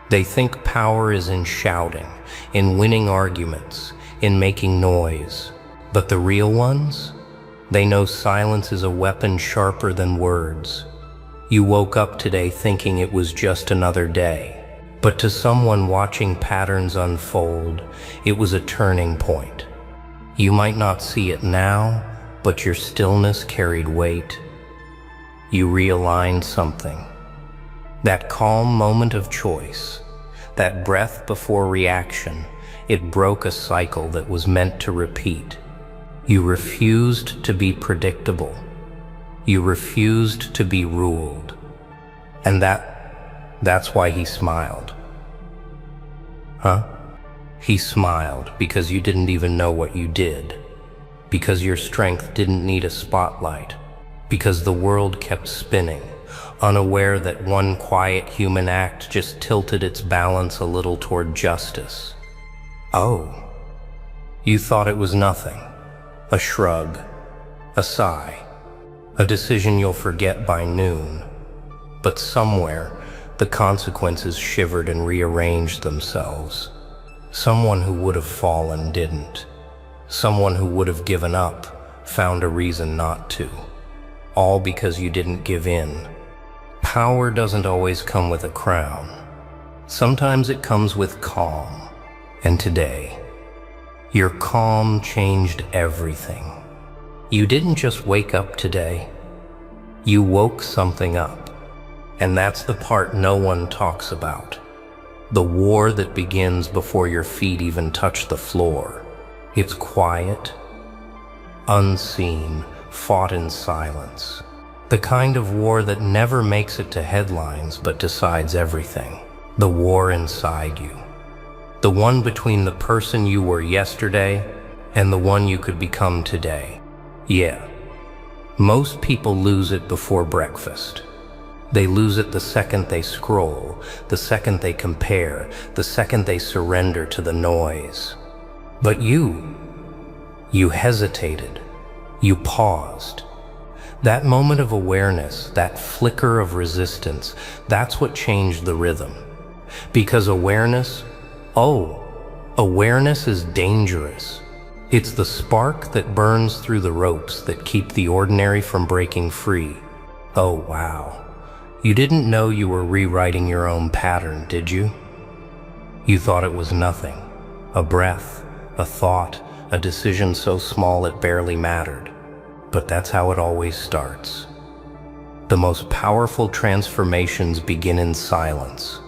They think power is in shouting, in winning arguments, in making noise. But the real ones? They know silence is a weapon sharper than words. You woke up today thinking it was just another day. But to someone watching patterns unfold, it was a turning point. You might not see it now, but your stillness carried weight. You realigned something. That calm moment of choice, that breath before reaction, it broke a cycle that was meant to repeat. You refused to be predictable. You refused to be ruled. And that's why he smiled. Huh? He smiled because you didn't even know what you did. Because your strength didn't need a spotlight. Because the world kept spinning, unaware that one quiet human act just tilted its balance a little toward justice. Oh, you thought it was nothing. A shrug, a sigh, a decision you'll forget by noon. But somewhere, the consequences shivered and rearranged themselves. Someone who would have fallen didn't. Someone who would have given up found a reason not to. All because you didn't give in. Power doesn't always come with a crown. Sometimes it comes with calm. And today, your calm changed everything. You didn't just wake up today. You woke something up. And that's the part no one talks about. The war that begins before your feet even touch the floor. It's quiet, unseen, fought in silence. The kind of war that never makes it to headlines but decides everything. The war inside you. The one between the person you were yesterday and the one you could become today. Yeah. Most people lose it before breakfast. They lose it the second they scroll, the second they compare, the second they surrender to the noise. But you hesitated. You paused. That moment of awareness, that flicker of resistance, that's what changed the rhythm. Because awareness is dangerous. It's the spark that burns through the ropes that keep the ordinary from breaking free. Oh, wow. You didn't know you were rewriting your own pattern, did you? You thought it was nothing. A breath, a thought, a decision so small it barely mattered. But that's how it always starts. The most powerful transformations begin in silence.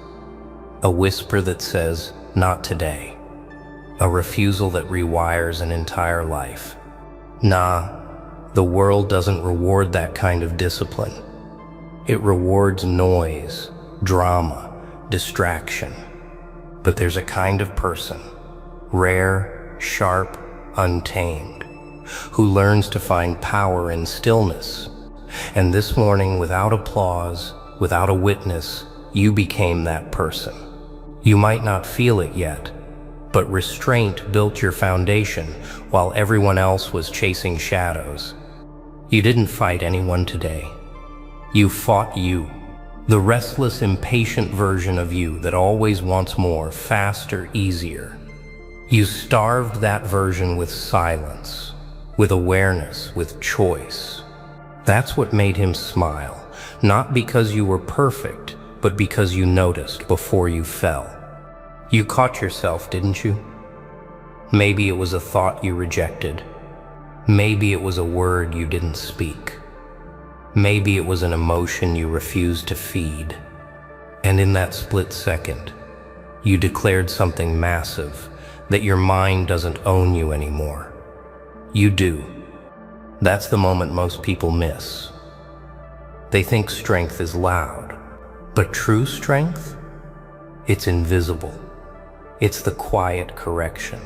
A whisper that says, "Not today." A refusal that rewires an entire life. Nah, the world doesn't reward that kind of discipline. It rewards noise, drama, distraction. But there's a kind of person, rare, sharp, untamed, who learns to find power in stillness. And this morning, without applause, without a witness, you became that person. You might not feel it yet, but restraint built your foundation while everyone else was chasing shadows. You didn't fight anyone today. You fought you, the restless, impatient version of you that always wants more, faster, easier. You starved that version with silence, with awareness, with choice. That's what made him smile, not because you were perfect, but because you noticed before you fell. You caught yourself, didn't you? Maybe it was a thought you rejected. Maybe it was a word you didn't speak. Maybe it was an emotion you refused to feed. And in that split second, you declared something massive, that your mind doesn't own you anymore. You do. That's the moment most people miss. They think strength is loud, but true strength? It's invisible. It's the quiet correction,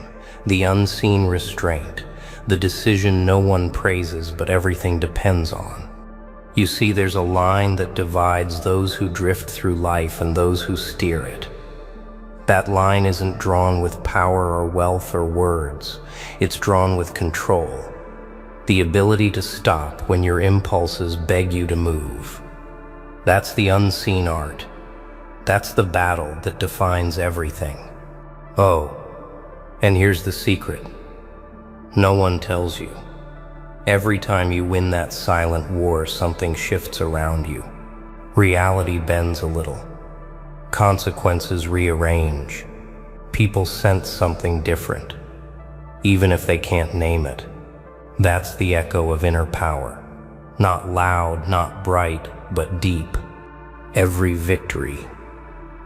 the unseen restraint, the decision no one praises but everything depends on. You see, there's a line that divides those who drift through life and those who steer it. That line isn't drawn with power or wealth or words. It's drawn with control. The ability to stop when your impulses beg you to move. That's the unseen art. That's the battle that defines everything. Oh, and here's the secret. No one tells you. Every time you win that silent war, something shifts around you. Reality bends a little. Consequences rearrange. People sense something different, even if they can't name it. That's the echo of inner power. Not loud, not bright, but deep. Every victory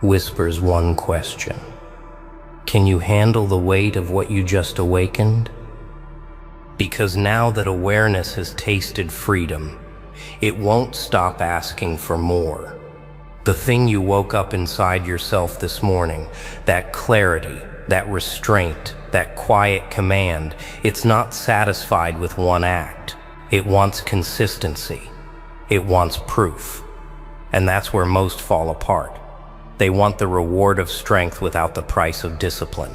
whispers one question. Can you handle the weight of what you just awakened? Because now that awareness has tasted freedom, it won't stop asking for more. The thing you woke up inside yourself this morning, that clarity, that restraint, that quiet command, it's not satisfied with one act. It wants consistency. It wants proof. And that's where most fall apart. They want the reward of strength without the price of discipline.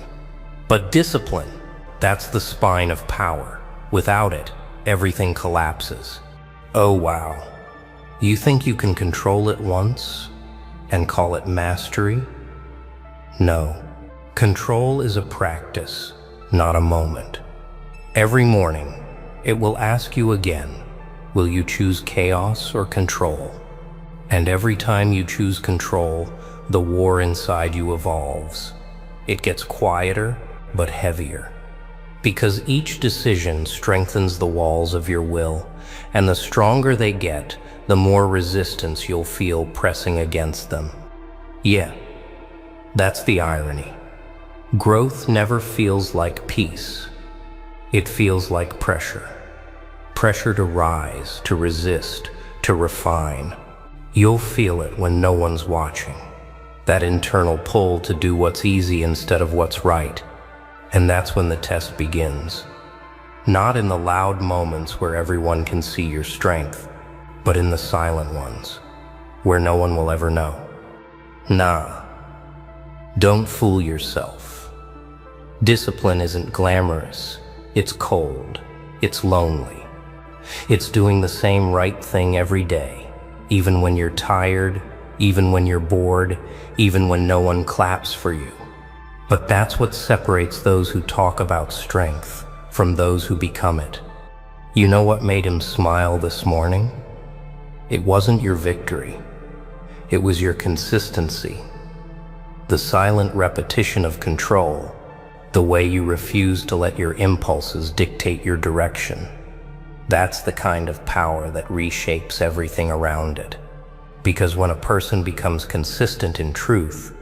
But discipline, that's the spine of power. Without it, everything collapses. Oh wow. You think you can control it once and call it mastery? No. Control is a practice, not a moment. Every morning, it will ask you again, will you choose chaos or control? And every time you choose control, the war inside you evolves. It gets quieter, but heavier. Because each decision strengthens the walls of your will, and the stronger they get, the more resistance you'll feel pressing against them. Yeah, that's the irony. Growth never feels like peace. It feels like pressure. Pressure to rise, to resist, to refine. You'll feel it when no one's watching. That internal pull to do what's easy instead of what's right. And that's when the test begins. Not in the loud moments where everyone can see your strength, but in the silent ones, where no one will ever know. Nah, don't fool yourself. Discipline isn't glamorous. It's cold. It's lonely. It's doing the same right thing every day, even when you're tired, even when you're bored, even when no one claps for you. But that's what separates those who talk about strength from those who become it. You know what made him smile this morning? It wasn't your victory. It was your consistency. The silent repetition of control, the way you refuse to let your impulses dictate your direction. That's the kind of power that reshapes everything around it. Because when a person becomes consistent in truth,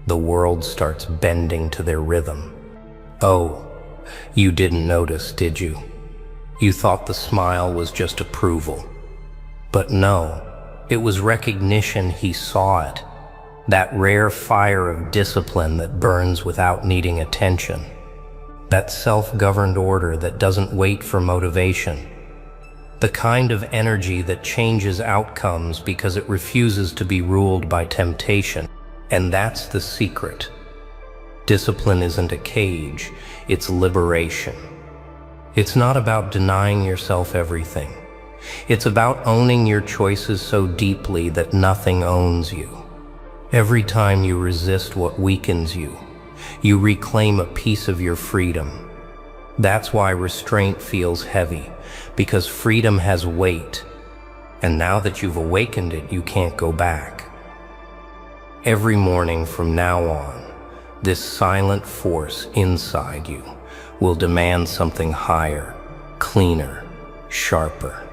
the world starts bending to their rhythm. Oh, you didn't notice, did you? You thought the smile was just approval. But no, it was recognition. He saw it. That rare fire of discipline that burns without needing attention. That self-governed order that doesn't wait for motivation. The kind of energy that changes outcomes because it refuses to be ruled by temptation. And that's the secret. Discipline isn't a cage, it's liberation. It's not about denying yourself everything. It's about owning your choices so deeply that nothing owns you. Every time you resist what weakens you, You reclaim a piece of your freedom. That's why restraint feels heavy, because freedom has weight. And now that you've awakened it, you can't go back. Every morning from now on, this silent force inside you will demand something higher, cleaner, sharper.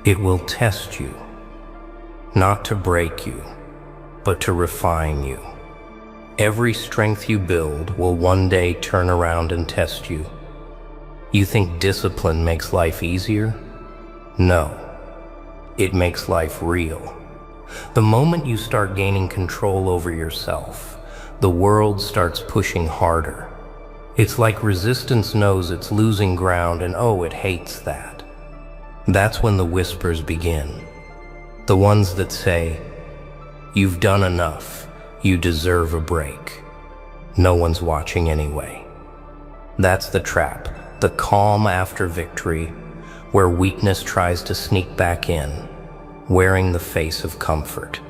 It will test you, not to break you, but to refine you. Every strength you build will one day turn around and test you. You think discipline makes life easier? No, it makes life real. The moment you start gaining control over yourself, the world starts pushing harder. It's like resistance knows it's losing ground and oh, it hates that. That's when the whispers begin. The ones that say, "You've done enough, you deserve a break. No one's watching anyway." That's the trap, the calm after victory, where weakness tries to sneak back in, wearing the face of comfort.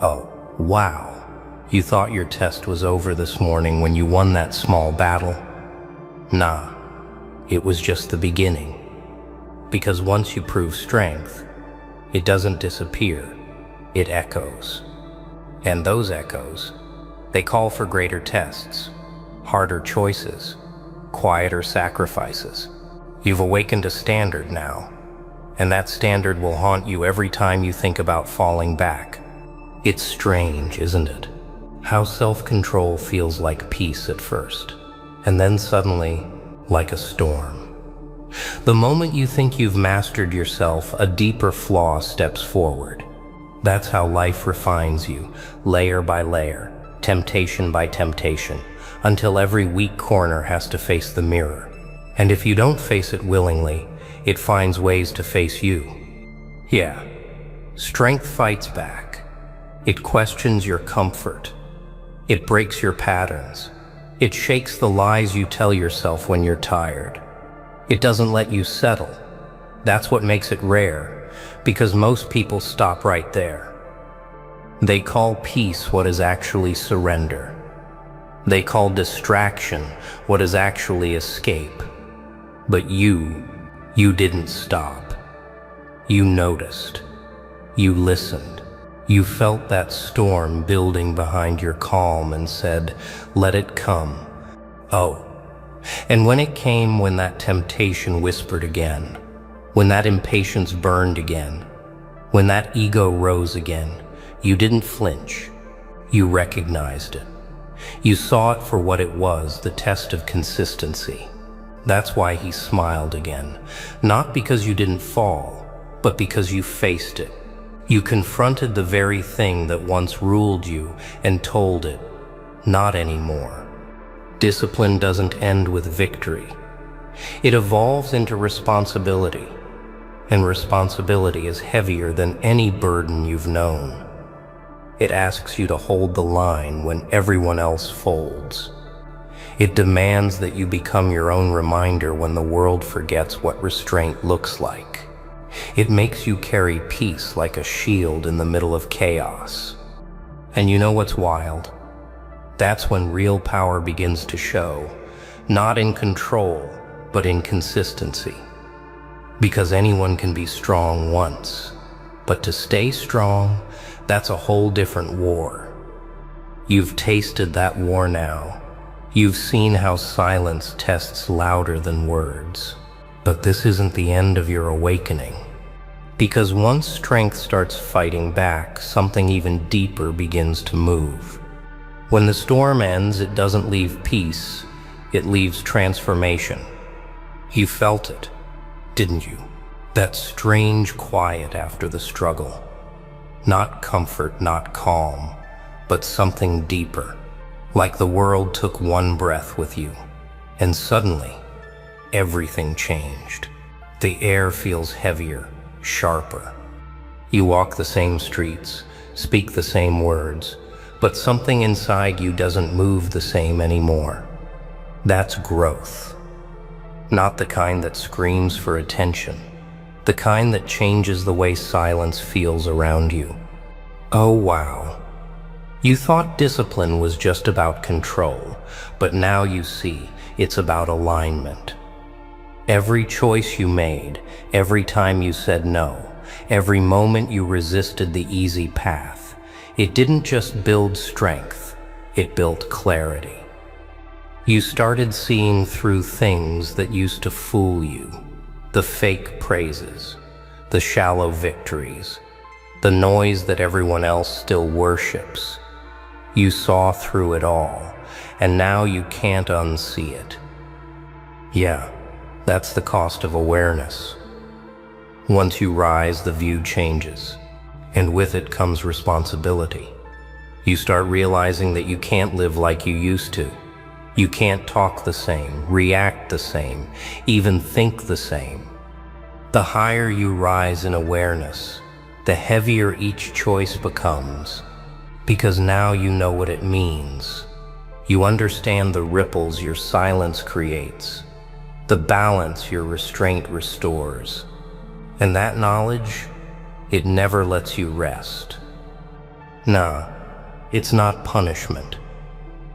Oh, wow. You thought your test was over this morning when you won that small battle? Nah, it was just the beginning. Because once you prove strength, it doesn't disappear, it echoes. And those echoes, they call for greater tests, harder choices, quieter sacrifices. You've awakened a standard now, and that standard will haunt you every time you think about falling back. It's strange, isn't it? How self-control feels like peace at first, and then suddenly, like a storm. The moment you think you've mastered yourself, a deeper flaw steps forward. That's how life refines you, layer by layer, temptation by temptation, until every weak corner has to face the mirror. And if you don't face it willingly, it finds ways to face you. Yeah, strength fights back. It questions your comfort. It breaks your patterns. It shakes the lies you tell yourself when you're tired. It doesn't let you settle. That's what makes it rare, because most people stop right there. They call peace what is actually surrender. They call distraction what is actually escape. But you didn't stop. You noticed. You listened. You felt that storm building behind your calm and said, "Let it come." Oh, and when it came, when that temptation whispered again, when that impatience burned again, when that ego rose again, you didn't flinch. You recognized it. You saw it for what it was, the test of consistency. That's why he smiled again, not because you didn't fall, but because you faced it. You confronted the very thing that once ruled you and told it, not anymore. Discipline doesn't end with victory. It evolves into responsibility, and responsibility is heavier than any burden you've known. It asks you to hold the line when everyone else folds. It demands that you become your own reminder when the world forgets what restraint looks like. It makes you carry peace like a shield in the middle of chaos. And you know what's wild? That's when real power begins to show, not in control, but in consistency. Because anyone can be strong once, but to stay strong, that's a whole different war. You've tasted that war now. You've seen how silence tests louder than words. But this isn't the end of your awakening. Because once strength starts fighting back, something even deeper begins to move. When the storm ends, it doesn't leave peace, it leaves transformation. You felt it, didn't you? That strange quiet after the struggle. Not comfort, not calm, but something deeper. Like the world took one breath with you, and suddenly, everything changed. The air feels heavier, sharper. You walk the same streets, speak the same words, but something inside you doesn't move the same anymore. That's growth. Not the kind that screams for attention, the kind that changes the way silence feels around you. Oh wow, You thought discipline was just about control, but now you see it's about alignment. Every choice you made, every time you said no, every moment you resisted the easy path, it didn't just build strength, it built clarity. You started seeing through things that used to fool you, the fake praises, the shallow victories, the noise that everyone else still worships. You saw through it all, and now you can't unsee it. Yeah, that's the cost of awareness. Once you rise, the view changes, and with it comes responsibility. You start realizing that you can't live like you used to. You can't talk the same, react the same, even think the same. The higher you rise in awareness, the heavier each choice becomes, because now you know what it means. You understand the ripples your silence creates, the balance your restraint restores. And that knowledge, it never lets you rest. Nah, it's not punishment.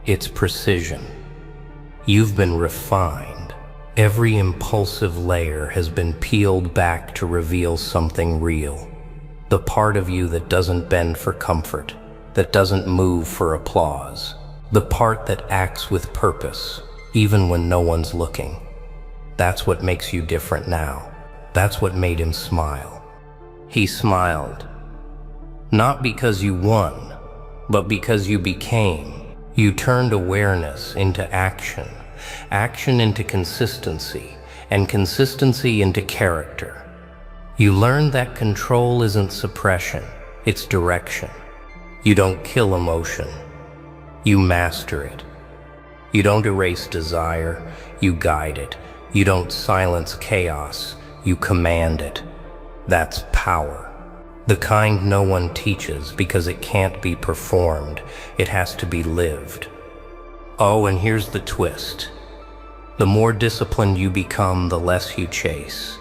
It's precision. You've been refined. Every impulsive layer has been peeled back to reveal something real. The part of you that doesn't bend for comfort, that doesn't move for applause. The part that acts with purpose, even when no one's looking. That's what makes you different now. That's what made him smile. He smiled. Not because you won, but because you became. You turned awareness into action, action into consistency, and consistency into character. You learned that control isn't suppression, it's direction. You don't kill emotion, you master it. You don't erase desire, you guide it. You don't silence chaos, you command it. That's power. The kind no one teaches because it can't be performed. It has to be lived. Oh, and here's the twist. The more disciplined you become, the less you chase.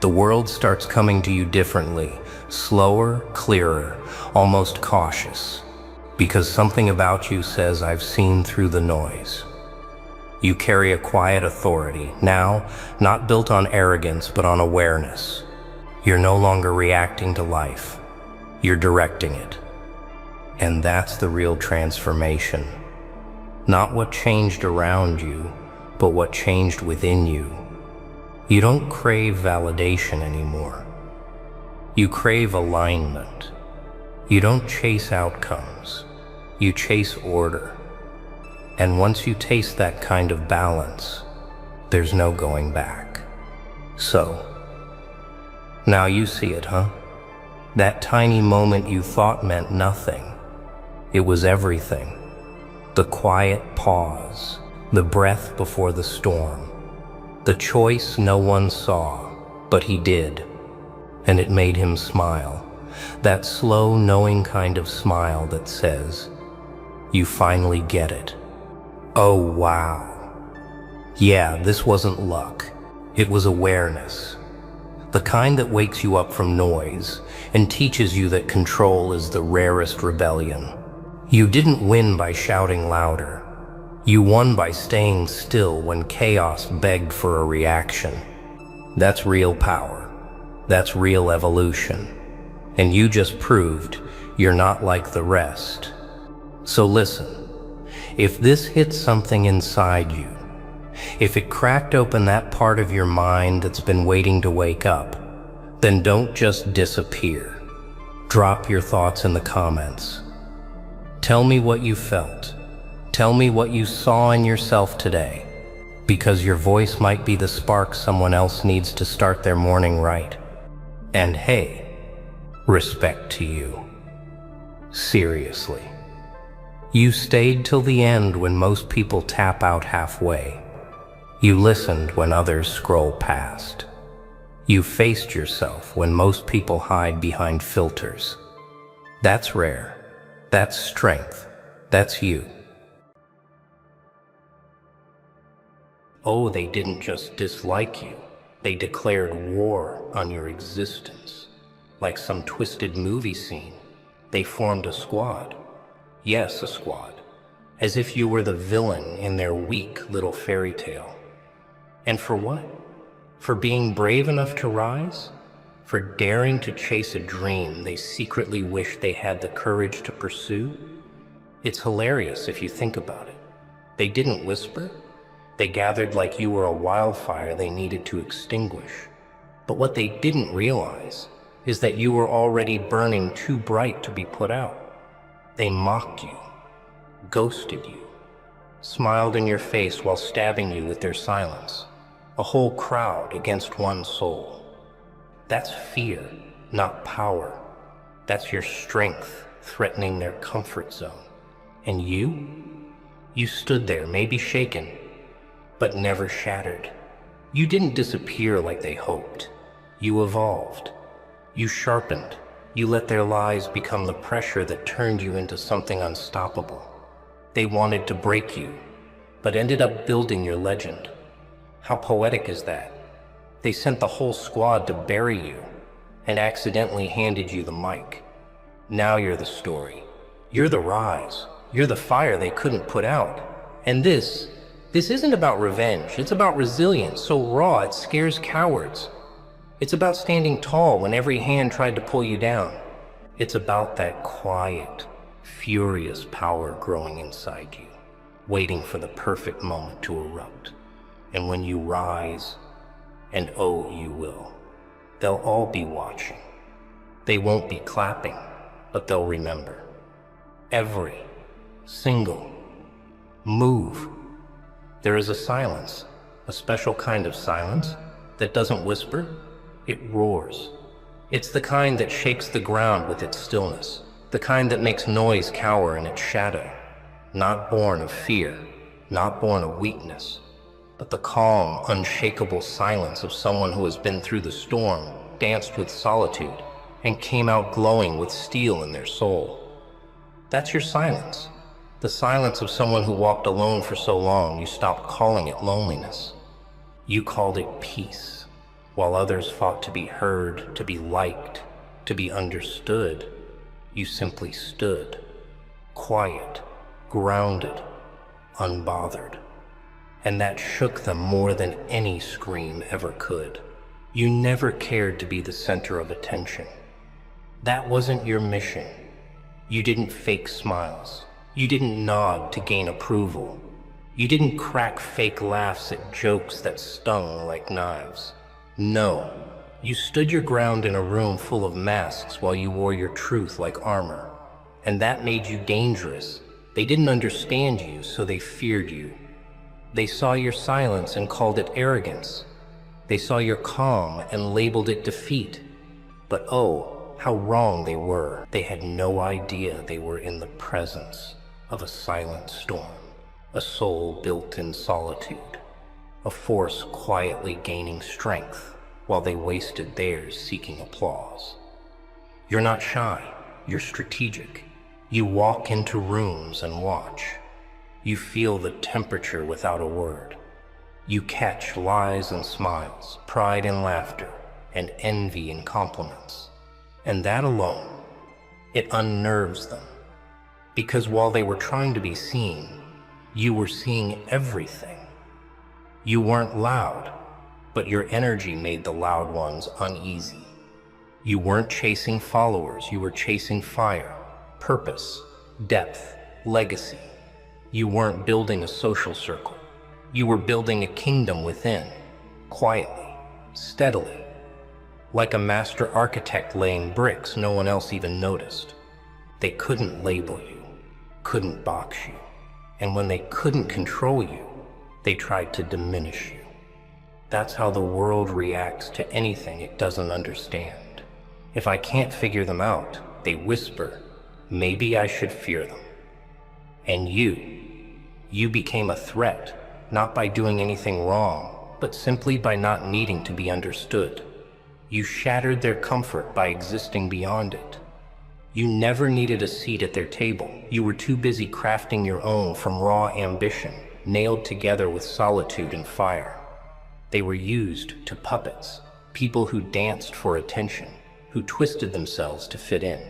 The world starts coming to you differently, slower, clearer, almost cautious, because something about you says, I've seen through the noise. You carry a quiet authority, now not built on arrogance but on awareness. You're no longer reacting to life, you're directing it. And that's the real transformation. Not what changed around you, but what changed within you. You don't crave validation anymore. You crave alignment. You don't chase outcomes, you chase order. And once you taste that kind of balance, there's no going back. So, now you see it, huh? That tiny moment you thought meant nothing. It was everything. The quiet pause, the breath before the storm, the choice no one saw, but he did. And it made him smile. That slow, knowing kind of smile that says, you finally get it. Oh, wow. Yeah, this wasn't luck. It was awareness. The kind that wakes you up from noise and teaches you that control is the rarest rebellion. You didn't win by shouting louder. You won by staying still when chaos begged for a reaction. That's real power. That's real evolution. And you just proved you're not like the rest. So listen. If this hit something inside you, if it cracked open that part of your mind that's been waiting to wake up, then don't just disappear. Drop your thoughts in the comments. Tell me what you felt. Tell me what you saw in yourself today, because your voice might be the spark someone else needs to start their morning right. And hey, respect to you. Seriously. You stayed till the end when most people tap out halfway. You listened when others scroll past. You faced yourself when most people hide behind filters. That's rare. That's strength. That's you. Oh, they didn't just dislike you. They declared war on your existence. Like some twisted movie scene, they formed a squad. Yes, a squad. As if you were the villain in their weak little fairy tale. And for what? For being brave enough to rise? For daring to chase a dream they secretly wish they had the courage to pursue? It's hilarious if you think about it. They didn't whisper. They gathered like you were a wildfire they needed to extinguish. But what they didn't realize is that you were already burning too bright to be put out. They mocked you, ghosted you, smiled in your face while stabbing you with their silence. A whole crowd against one soul. That's fear, not power. That's your strength threatening their comfort zone. And you stood there, maybe shaken, but never shattered. You didn't disappear like they hoped. You evolved. You sharpened. You let their lies become the pressure that turned you into something unstoppable. They wanted to break you, but ended up building your legend. How poetic is that? They sent the whole squad to bury you and accidentally handed you the mic. Now you're the story. You're the rise. You're the fire they couldn't put out. And this isn't about revenge. It's about resilience, so raw it scares cowards. It's about standing tall when every hand tried to pull you down. It's about that quiet, furious power growing inside you, waiting for the perfect moment to erupt. And when you rise, and oh, you will, they'll all be watching. They won't be clapping, but they'll remember. Every single move. There is a silence, a special kind of silence that doesn't whisper, it roars. It's the kind that shakes the ground with its stillness, the kind that makes noise cower in its shadow, not born of fear, not born of weakness, but the calm, unshakable silence of someone who has been through the storm, danced with solitude, and came out glowing with steel in their soul. That's your silence. The silence of someone who walked alone for so long you stopped calling it loneliness. You called it peace, while others fought to be heard, to be liked, to be understood. You simply stood, quiet, grounded, unbothered. And that shook them more than any scream ever could. You never cared to be the center of attention. That wasn't your mission. You didn't fake smiles. You didn't nod to gain approval. You didn't crack fake laughs at jokes that stung like knives. No, you stood your ground in a room full of masks while you wore your truth like armor. And that made you dangerous. They didn't understand you, so they feared you. They saw your silence and called it arrogance. They saw your calm and labeled it defeat. But oh, how wrong they were. They had no idea they were in the presence of a silent storm, a soul built in solitude, a force quietly gaining strength while they wasted theirs seeking applause. You're not shy, you're strategic. You walk into rooms and watch. You feel the temperature without a word. You catch lies and smiles, pride and laughter, and envy and compliments. And that alone, it unnerves them. Because while they were trying to be seen, you were seeing everything. You weren't loud, but your energy made the loud ones uneasy. You weren't chasing followers, you were chasing fire, purpose, depth, legacy. You weren't building a social circle. You were building a kingdom within, quietly, steadily. Like a master architect laying bricks no one else even noticed. They couldn't label you, couldn't box you. And when they couldn't control you, they tried to diminish you. That's how the world reacts to anything it doesn't understand. If I can't figure them out, they whisper, maybe I should fear them. And you became a threat, not by doing anything wrong, but simply by not needing to be understood. You shattered their comfort by existing beyond it. You never needed a seat at their table. You were too busy crafting your own from raw ambition, nailed together with solitude and fire. They were used to puppets, people who danced for attention, who twisted themselves to fit in.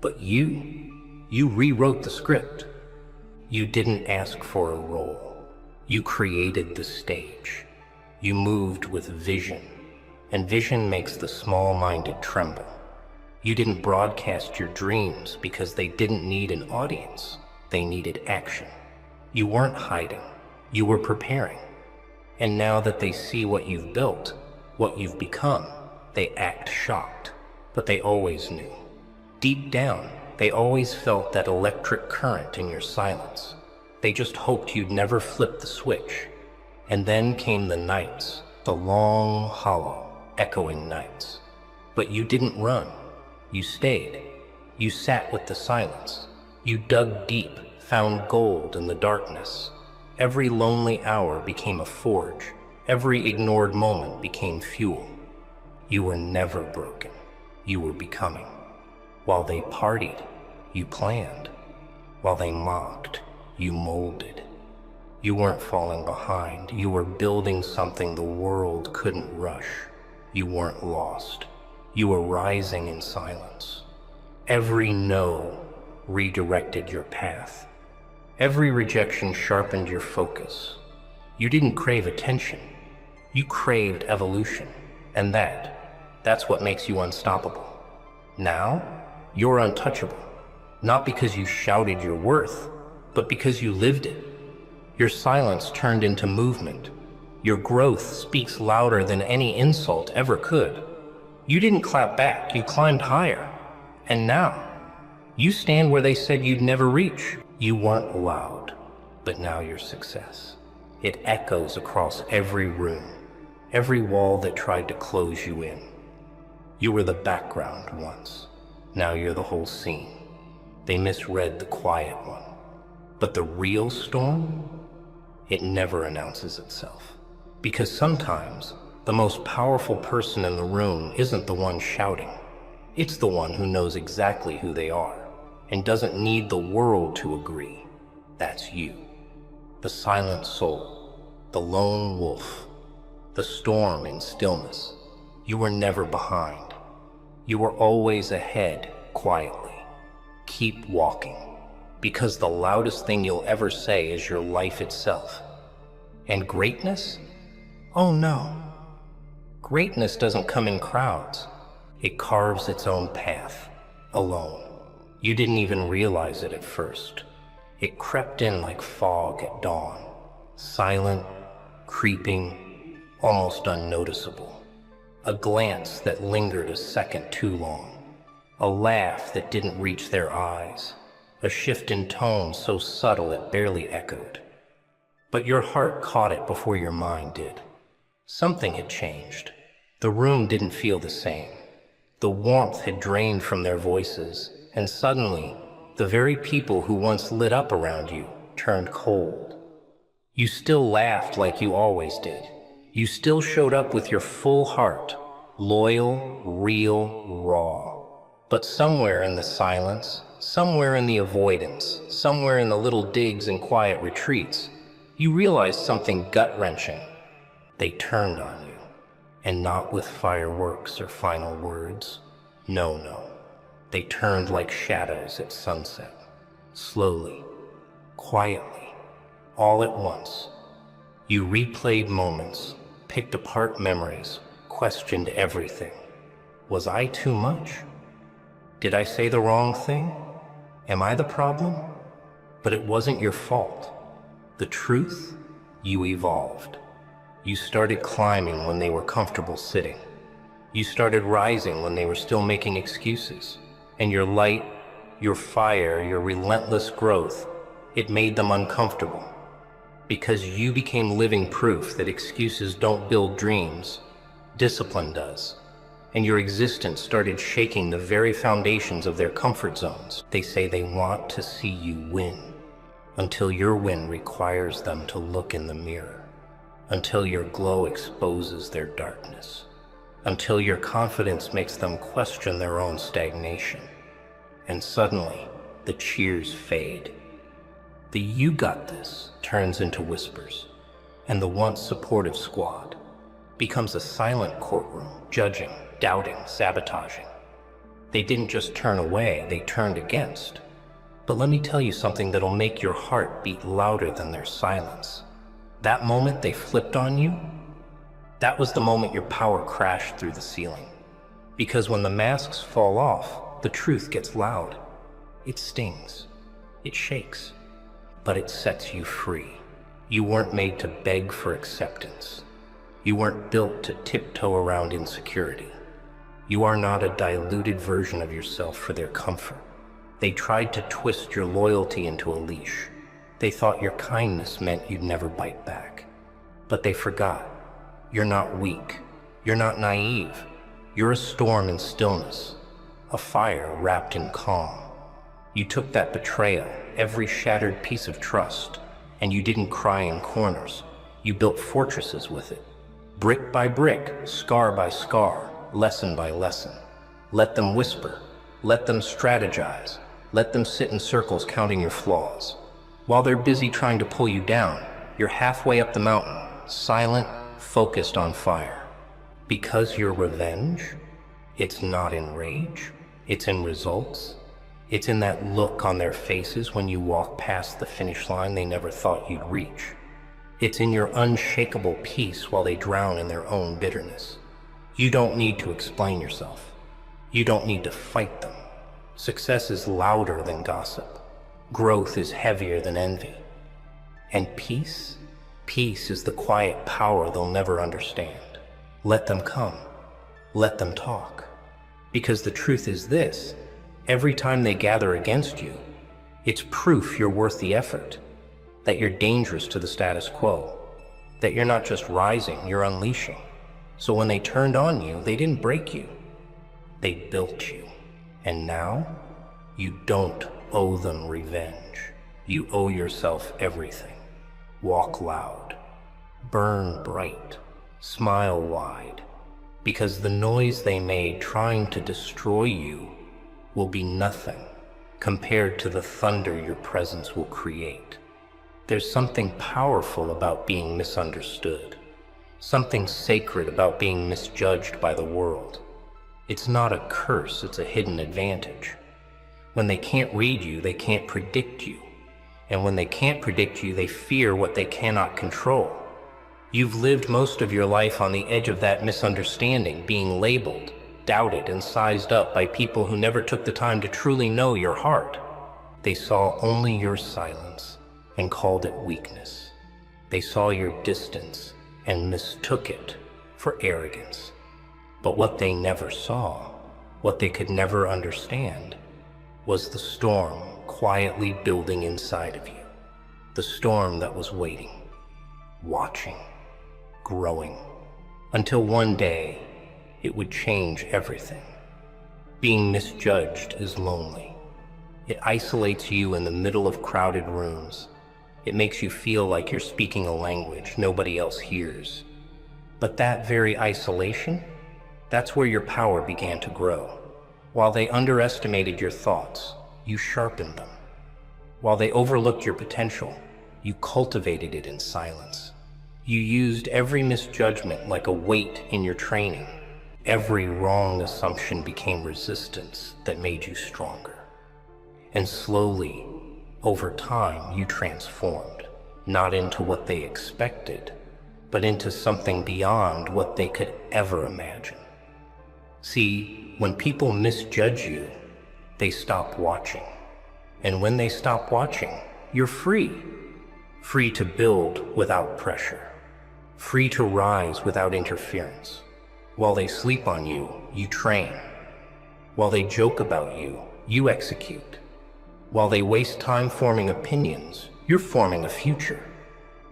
But you You rewrote the script. You didn't ask for a role. You created the stage. You moved with vision, and vision makes the small-minded tremble. You didn't broadcast your dreams because they didn't need an audience. They needed action. You weren't hiding. You were preparing. And now that they see what you've built, what you've become, they act shocked. But they always knew. Deep down, they always felt that electric current in your silence. They just hoped you'd never flip the switch. And then came the nights, the long, hollow, echoing nights. But you didn't run. You stayed. You sat with the silence. You dug deep, found gold in the darkness. Every lonely hour became a forge. Every ignored moment became fuel. You were never broken. You were becoming. While they partied, you planned. While they mocked, you molded. You weren't falling behind. You were building something the world couldn't rush. You weren't lost. You were rising in silence. Every no redirected your path. Every rejection sharpened your focus. You didn't crave attention. You craved evolution. And that's what makes you unstoppable. Now, you're untouchable. Not because you shouted your worth, but because you lived it. Your silence turned into movement. Your growth speaks louder than any insult ever could. You didn't clap back, you climbed higher. And now, you stand where they said you'd never reach. You weren't loud, but now your success. It echoes across every room, every wall that tried to close you in. You were the background once. Now you're the whole scene. They misread the quiet one. But the real storm? It never announces itself. Because sometimes, the most powerful person in the room isn't the one shouting. It's the one who knows exactly who they are and doesn't need the world to agree. That's you. The silent soul, the lone wolf, the storm in stillness. You were never behind. You were always ahead, quietly. Keep walking, because the loudest thing you'll ever say is your life itself. And greatness? Oh no. Greatness doesn't come in crowds. It carves its own path, alone. You didn't even realize it at first. It crept in like fog at dawn, silent, creeping, almost unnoticeable. A glance that lingered a second too long. A laugh that didn't reach their eyes. A shift in tone so subtle it barely echoed. But your heart caught it before your mind did. Something had changed. The room didn't feel the same. The warmth had drained from their voices, and suddenly, the very people who once lit up around you turned cold. You still laughed like you always did. You still showed up with your full heart, loyal, real, raw. But somewhere in the silence, somewhere in the avoidance, somewhere in the little digs and quiet retreats, you realized something gut-wrenching. They turned on you. And not with fireworks or final words. No. They turned like shadows at sunset. Slowly, quietly, all at once. You replayed moments, picked apart memories, questioned everything. Was I too much? Did I say the wrong thing? Am I the problem? But it wasn't your fault. The truth? You evolved. You started climbing when they were comfortable sitting. You started rising when they were still making excuses. And your light, your fire, your relentless growth, it made them uncomfortable. Because you became living proof that excuses don't build dreams, discipline does. And your existence started shaking the very foundations of their comfort zones. They say they want to see you win, until your win requires them to look in the mirror. Until your glow exposes their darkness. Until your confidence makes them question their own stagnation. And suddenly, the cheers fade. The "you got this" turns into whispers, and the once supportive squad becomes a silent courtroom, judging, doubting, sabotaging. They didn't just turn away, they turned against. But let me tell you something that'll make your heart beat louder than their silence. That moment they flipped on you, that was the moment your power crashed through the ceiling. Because when the masks fall off, the truth gets loud. It stings. It shakes. But it sets you free. You weren't made to beg for acceptance. You weren't built to tiptoe around insecurity. You are not a diluted version of yourself for their comfort. They tried to twist your loyalty into a leash. They thought your kindness meant you'd never bite back. But they forgot. You're not weak. You're not naive. You're a storm in stillness, a fire wrapped in calm. You took that betrayal, every shattered piece of trust, and you didn't cry in corners. You built fortresses with it. Brick by brick, scar by scar, lesson by lesson. Let them whisper. Let them strategize. Let them sit in circles counting your flaws. While they're busy trying to pull you down, you're halfway up the mountain, silent, focused on fire. Because your revenge, it's not in rage, it's in results. It's in that look on their faces when you walk past the finish line they never thought you'd reach. It's in your unshakable peace while they drown in their own bitterness. You don't need to explain yourself. You don't need to fight them. Success is louder than gossip. Growth is heavier than envy. And peace? Peace is the quiet power they'll never understand. Let them come. Let them talk. Because the truth is this, every time they gather against you, it's proof you're worth the effort, that you're dangerous to the status quo, that you're not just rising, you're unleashing. So when they turned on you, they didn't break you. They built you. And now, you don't owe them revenge. You owe yourself everything. Walk loud. Burn bright. Smile wide. Because the noise they made trying to destroy you will be nothing compared to the thunder your presence will create. There's something powerful about being misunderstood. Something sacred about being misjudged by the world. It's not a curse, it's a hidden advantage. When they can't read you, they can't predict you. And when they can't predict you, they fear what they cannot control. You've lived most of your life on the edge of that misunderstanding, being labeled, doubted, and sized up by people who never took the time to truly know your heart. They saw only your silence and called it weakness. They saw your distance and mistook it for arrogance. But what they never saw, what they could never understand, was the storm quietly building inside of you. The storm that was waiting, watching, growing, until one day it would change everything. Being misjudged is lonely. It isolates you in the middle of crowded rooms. It makes you feel like you're speaking a language nobody else hears. But that very isolation, that's where your power began to grow. While they underestimated your thoughts, you sharpened them. While they overlooked your potential, you cultivated it in silence. You used every misjudgment like a weight in your training. Every wrong assumption became resistance that made you stronger. And slowly, over time, you transformed, not into what they expected, but into something beyond what they could ever imagine. See, when people misjudge you, they stop watching. And when they stop watching, you're free. Free to build without pressure. Free to rise without interference. While they sleep on you, you train. While they joke about you, you execute. While they waste time forming opinions, you're forming a future.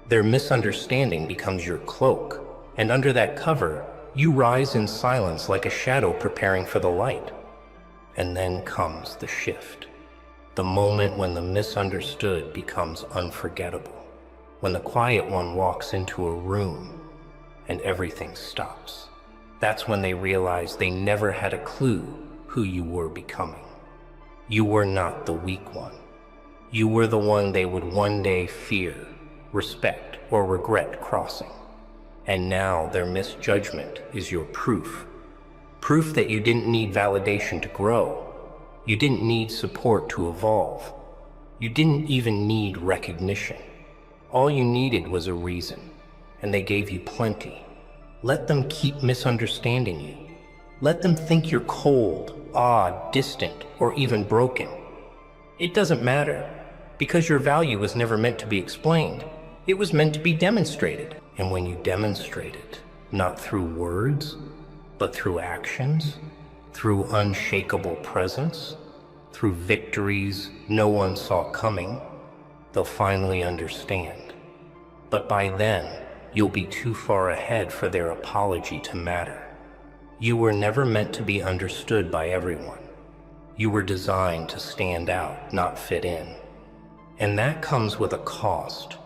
Their misunderstanding becomes your cloak, and under that cover, you rise in silence like a shadow preparing for the light. And then comes the shift. The moment when the misunderstood becomes unforgettable. When the quiet one walks into a room and everything stops. That's when they realize they never had a clue who you were becoming. You were not the weak one. You were the one they would one day fear, respect, or regret crossing. And now their misjudgment is your proof. Proof that you didn't need validation to grow. You didn't need support to evolve. You didn't even need recognition. All you needed was a reason, and they gave you plenty. Let them keep misunderstanding you. Let them think you're cold, odd, distant, or even broken. It doesn't matter, because your value was never meant to be explained. It was meant to be demonstrated. And when you demonstrate it, not through words, but through actions, through unshakable presence, through victories no one saw coming, they'll finally understand. But by then, you'll be too far ahead for their apology to matter. You were never meant to be understood by everyone. You were designed to stand out, not fit in. And that comes with a cost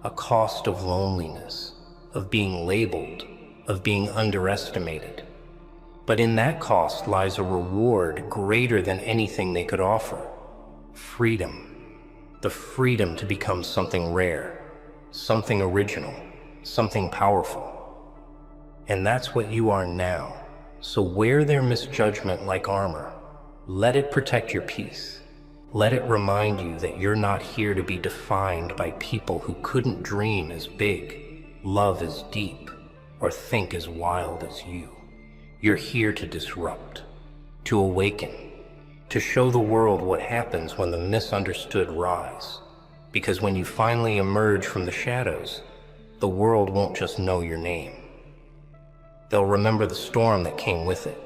of loneliness, of being labeled, of being underestimated. But in that cost lies a reward greater than anything they could offer. Freedom. The freedom to become something rare, something original, something powerful. And that's what you are now. So wear their misjudgment like armor. Let it protect your peace. Let it remind you that you're not here to be defined by people who couldn't dream as big, love as deep, or think as wild as you. You're here to disrupt, to awaken, to show the world what happens when the misunderstood rise. Because when you finally emerge from the shadows, the world won't just know your name. They'll remember the storm that came with it.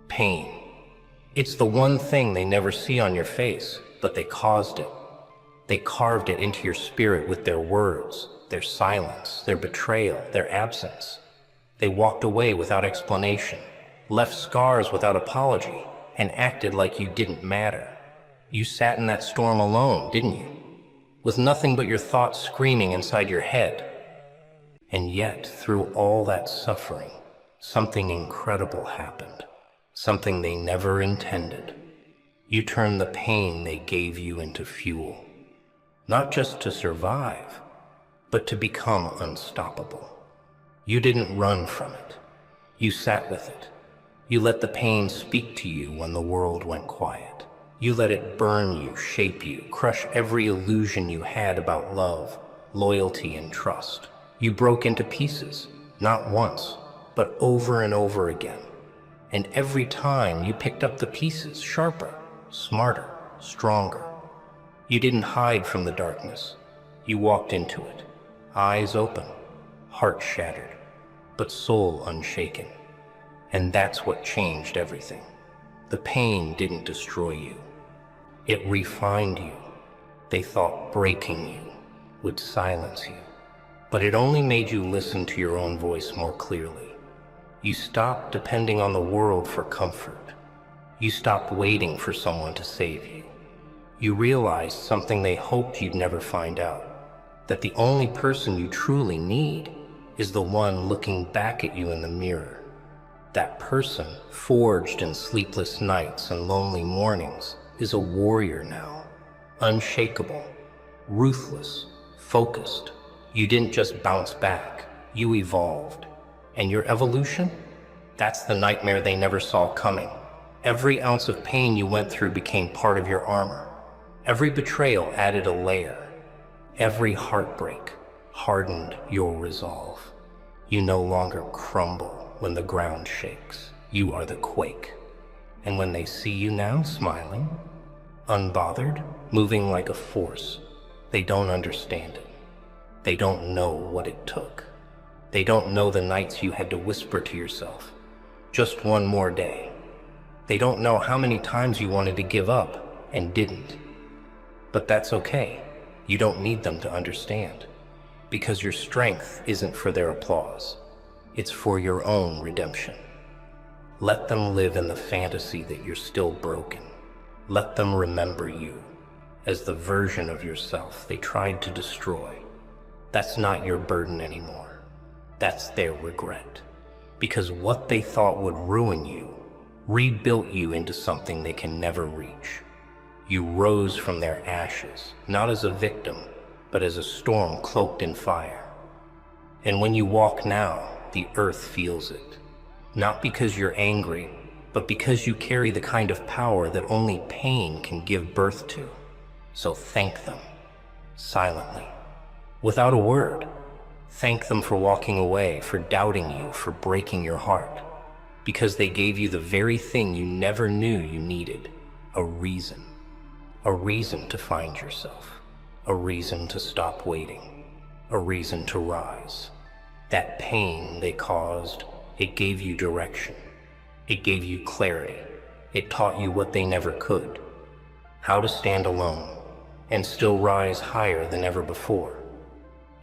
Pain. It's the one thing they never see on your face, but they caused it. They carved it into your spirit with their words, their silence, their betrayal, their absence. They walked away without explanation, left scars without apology, and acted like you didn't matter. You sat in that storm alone, didn't you? With nothing but your thoughts screaming inside your head. And yet, through all that suffering, something incredible happened. Something they never intended. You turned the pain they gave you into fuel. Not just to survive, but to become unstoppable. You didn't run from it. You sat with it. You let the pain speak to you when the world went quiet. You let it burn you, shape you, crush every illusion you had about love, loyalty, and trust. You broke into pieces, not once, but over and over again. And every time you picked up the pieces sharper, smarter, stronger. You didn't hide from the darkness. You walked into it, eyes open, heart shattered, but soul unshaken. And that's what changed everything. The pain didn't destroy you. It refined you. They thought breaking you would silence you. But it only made you listen to your own voice more clearly. You stopped depending on the world for comfort. You stopped waiting for someone to save you. You realized something they hoped you'd never find out, that the only person you truly need is the one looking back at you in the mirror. That person, forged in sleepless nights and lonely mornings, is a warrior now, unshakable, ruthless, focused. You didn't just bounce back, you evolved. And your evolution? That's the nightmare they never saw coming. Every ounce of pain you went through became part of your armor. Every betrayal added a layer. Every heartbreak hardened your resolve. You no longer crumble when the ground shakes. You are the quake. And when they see you now smiling, unbothered, moving like a force, they don't understand it. They don't know what it took. They don't know the nights you had to whisper to yourself, just one more day. They don't know how many times you wanted to give up and didn't. But that's okay. You don't need them to understand, because your strength isn't for their applause. It's for your own redemption. Let them live in the fantasy that you're still broken. Let them remember you as the version of yourself they tried to destroy. That's not your burden anymore. That's their regret. Because what they thought would ruin you rebuilt you into something they can never reach. You rose from their ashes, not as a victim, but as a storm cloaked in fire. And when you walk now, the earth feels it. Not because you're angry, but because you carry the kind of power that only pain can give birth to. So thank them, silently, without a word. Thank them for walking away, for doubting you, for breaking your heart, because they gave you the very thing you never knew you needed, a reason to find yourself, a reason to stop waiting, a reason to rise. That pain they caused, it gave you direction, it gave you clarity, it taught you what they never could, how to stand alone and still rise higher than ever before.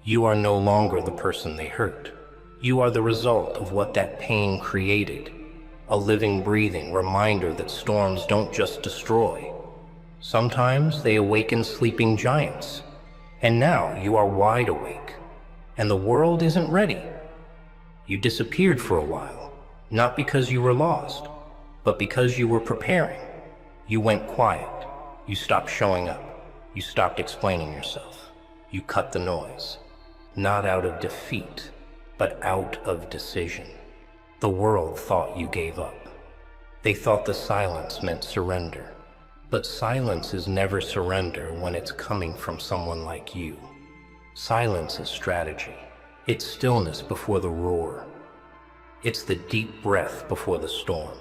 You are no longer the person they hurt. You are the result of what that pain created, a living, breathing reminder that storms don't just destroy. Sometimes they awaken sleeping giants, and now you are wide awake, and the world isn't ready. You disappeared for a while, not because you were lost, but because you were preparing. You went quiet, you stopped showing up, you stopped explaining yourself, you cut the noise. Not out of defeat, but out of decision. The world thought you gave up. They thought the silence meant surrender. But silence is never surrender when it's coming from someone like you. Silence is strategy. It's stillness before the roar. It's the deep breath before the storm.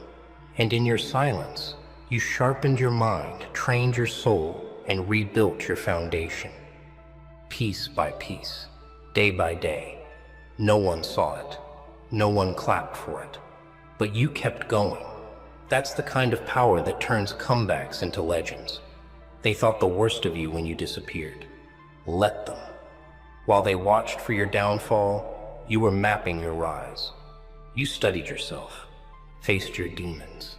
And in your silence, you sharpened your mind, trained your soul, and rebuilt your foundation. Piece by piece. Day by day. No one saw it. No one clapped for it. But you kept going. That's the kind of power that turns comebacks into legends. They thought the worst of you when you disappeared. Let them. While they watched for your downfall, you were mapping your rise. You studied yourself, faced your demons,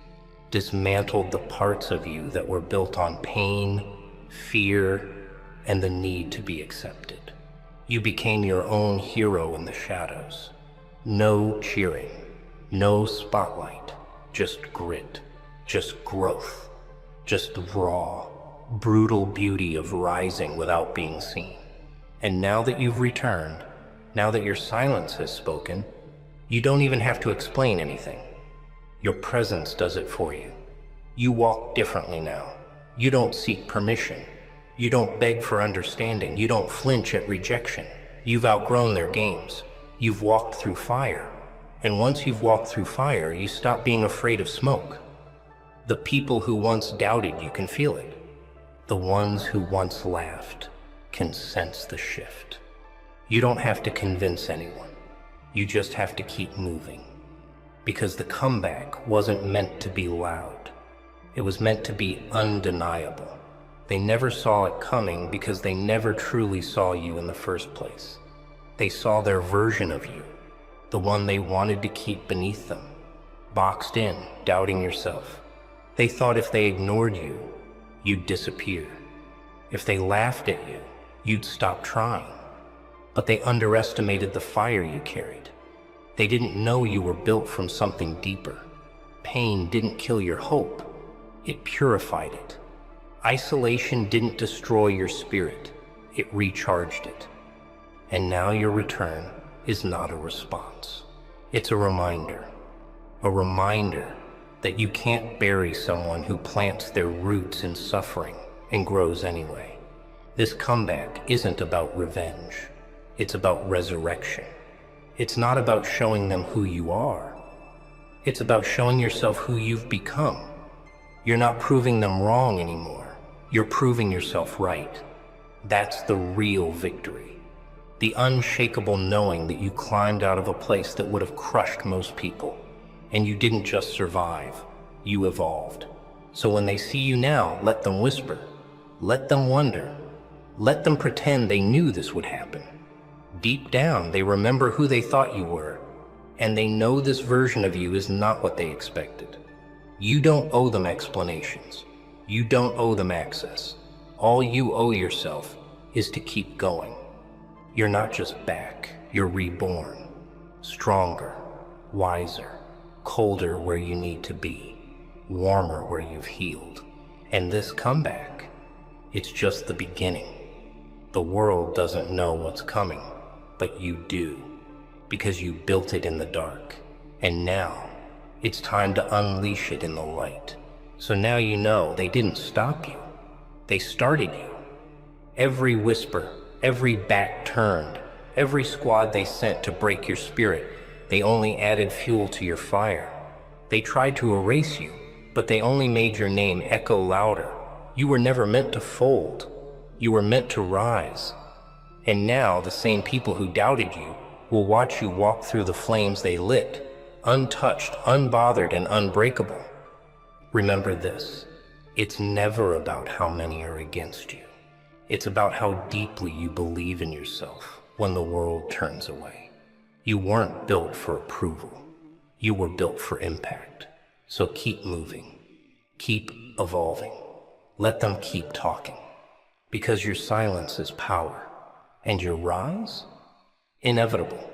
dismantled the parts of you that were built on pain, fear, and the need to be accepted. You became your own hero in the shadows. No cheering, no spotlight, just grit, just growth, just the raw, brutal beauty of rising without being seen. And now that you've returned, now that your silence has spoken, you don't even have to explain anything. Your presence does it for you. You walk differently now. You don't seek permission. You don't beg for understanding. You don't flinch at rejection. You've outgrown their games. You've walked through fire. And once you've walked through fire, you stop being afraid of smoke. The people who once doubted you can feel it. The ones who once laughed can sense the shift. You don't have to convince anyone. You just have to keep moving. Because the comeback wasn't meant to be loud. It was meant to be undeniable. They never saw it coming because they never truly saw you in the first place. They saw their version of you, the one they wanted to keep beneath them, boxed in, doubting yourself. They thought if they ignored you, you'd disappear. If they laughed at you, you'd stop trying. But they underestimated the fire you carried. They didn't know you were built from something deeper. Pain didn't kill your hope. It purified it. Isolation didn't destroy your spirit, it recharged it. And now your return is not a response. It's a reminder that you can't bury someone who plants their roots in suffering and grows anyway. This comeback isn't about revenge, it's about resurrection. It's not about showing them who you are. It's about showing yourself who you've become. You're not proving them wrong anymore. You're proving yourself right. That's the real victory. The unshakable knowing that you climbed out of a place that would have crushed most people. And you didn't just survive, you evolved. So when they see you now, let them whisper. Let them wonder. Let them pretend they knew this would happen. Deep down, they remember who they thought you were. And they know this version of you is not what they expected. You don't owe them explanations. You don't owe them access. All you owe yourself is to keep going. You're not just back, you're reborn. Stronger, wiser, colder where you need to be, warmer where you've healed. And this comeback, it's just the beginning. The world doesn't know what's coming, but you do, because you built it in the dark. And now, it's time to unleash it in the light. So now you know they didn't stop you. They started you. Every whisper, every back turned, every squad they sent to break your spirit, they only added fuel to your fire. They tried to erase you, but they only made your name echo louder. You were never meant to fold. You were meant to rise. And now the same people who doubted you will watch you walk through the flames they lit, untouched, unbothered, and unbreakable. Remember this, it's never about how many are against you. It's about how deeply you believe in yourself when the world turns away. You weren't built for approval. You were built for impact. So keep moving. Keep evolving. Let them keep talking. Because your silence is power. And your rise? Inevitable.